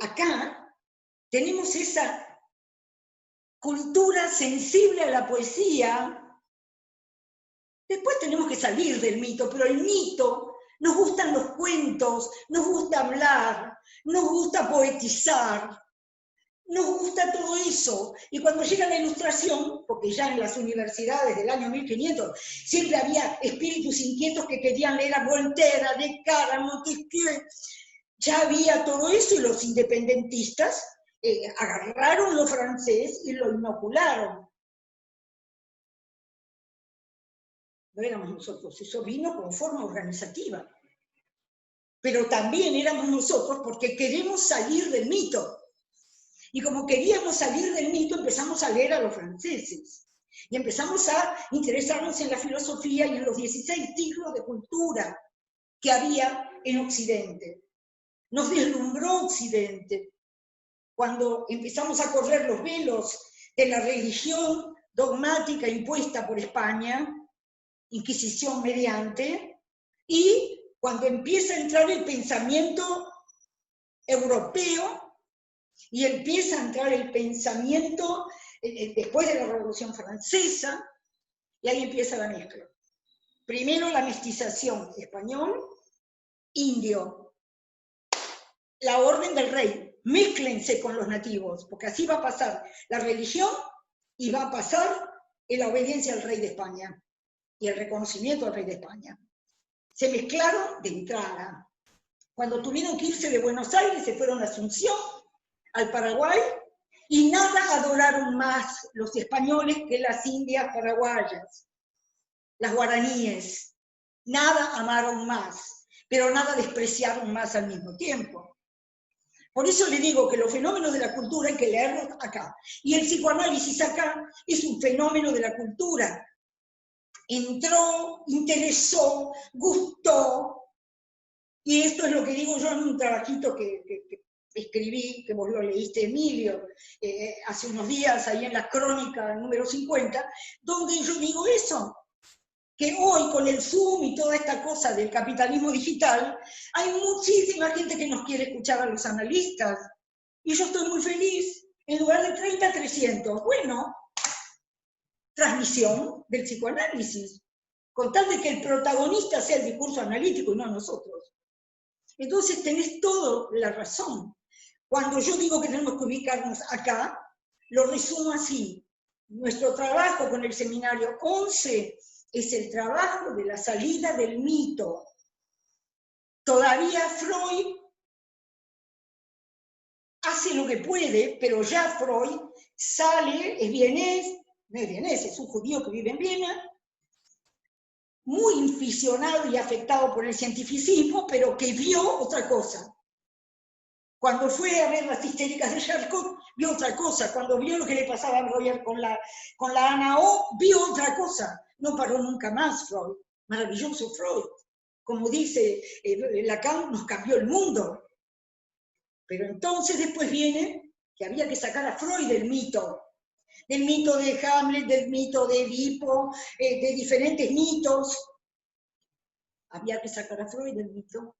acá tenemos esa cultura sensible a la poesía. Después tenemos que salir del mito, pero el mito, nos gustan los cuentos, nos gusta hablar, nos gusta poetizar, nos gusta todo eso. Y cuando llega la Ilustración, porque ya en las universidades del año 1500 siempre había espíritus inquietos que querían leer a Voltaire, a Descartes, a Montesquieu, ya había todo eso y los independentistas agarraron lo francés y lo inocularon. No éramos nosotros, eso vino con forma organizativa. Pero también éramos nosotros porque queremos salir del mito. Y como queríamos salir del mito, empezamos a leer a los franceses. Y empezamos a interesarnos en la filosofía y en los 16 siglos de cultura que había en Occidente. Nos deslumbró Occidente. Cuando empezamos a correr los velos de la religión dogmática impuesta por España, Inquisición mediante, y cuando empieza a entrar el pensamiento europeo y empieza a entrar el pensamiento después de la Revolución Francesa, y ahí empieza la mezcla. Primero la mestización español, indio, la orden del rey, mézclense con los nativos, porque así va a pasar la religión y va a pasar en la obediencia al rey de España y el reconocimiento al rey de España. Se mezclaron de entrada. Cuando tuvieron que irse de Buenos Aires, se fueron a Asunción, al Paraguay, y nada adoraron más los españoles que las indias paraguayas, las guaraníes. Nada amaron más, pero nada despreciaron más al mismo tiempo. Por eso le digo que los fenómenos de la cultura hay que leerlos acá. Y el psicoanálisis acá es un fenómeno de la cultura. Entró, interesó, gustó, y esto es lo que digo yo en un trabajito que escribí, que vos lo leíste, Emilio, hace unos días, ahí en la crónica número 50, donde yo digo eso, que hoy con el Zoom y toda esta cosa del capitalismo digital, hay muchísima gente que nos quiere escuchar a los analistas, y yo estoy muy feliz, en lugar de 30, 300, bueno, transmisión del psicoanálisis, con tal de que el protagonista sea el discurso analítico y no nosotros. Entonces tenés toda la razón. Cuando yo digo que tenemos que ubicarnos acá, lo resumo así. Nuestro trabajo con el seminario 11 es el trabajo de la salida del mito. Todavía Freud hace lo que puede, pero ya Freud sale, es vienés, no es vienés, es un judío que vive en Viena, muy inficionado y afectado por el cientificismo, pero que vio otra cosa. Cuando fue a ver las histéricas de Charcot, vio otra cosa. Cuando vio lo que le pasaba a Roger con la Ana O, vio otra cosa. No paró nunca más Freud. Maravilloso Freud. Como dice Lacan, nos cambió el mundo. Pero entonces después viene que había que sacar a Freud del mito de Hamlet, del mito de Edipo, de diferentes mitos. Había que sacar a Freud del mito.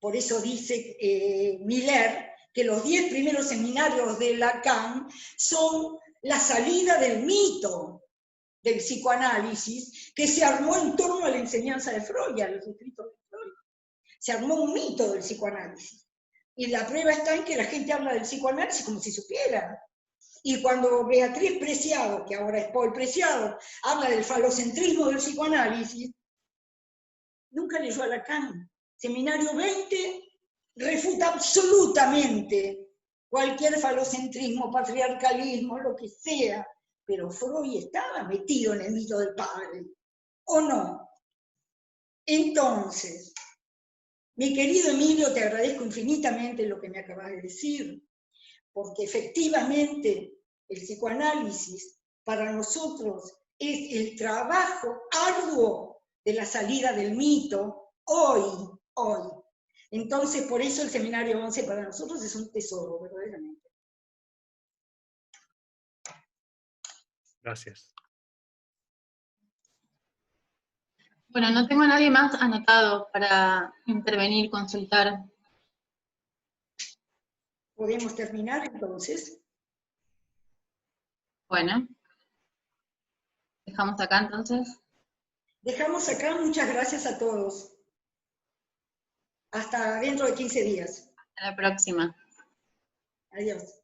Por eso dice Miller que los 10 primeros seminarios de Lacan son la salida del mito del psicoanálisis que se armó en torno a la enseñanza de Freud y a los escritos de Freud. Se armó un mito del psicoanálisis. Y la prueba está en que la gente habla del psicoanálisis como si supiera. Y cuando Beatriz Preciado, que ahora es Paul Preciado, habla del falocentrismo del psicoanálisis, nunca leyó a Lacan. Seminario 20 refuta absolutamente cualquier falocentrismo, patriarcalismo, lo que sea, pero Freud estaba metido en el mito del padre, ¿o no? Entonces, mi querido Emilio, te agradezco infinitamente lo que me acabas de decir, porque efectivamente el psicoanálisis para nosotros es el trabajo arduo de la salida del mito hoy. Entonces, por eso el Seminario 11 para nosotros es un tesoro, verdaderamente. Gracias. Bueno, no tengo a nadie más anotado para intervenir, consultar. ¿Podemos terminar entonces? Bueno, dejamos acá entonces. Dejamos acá, muchas gracias a todos. Hasta dentro de 15 días. Hasta la próxima. Adiós.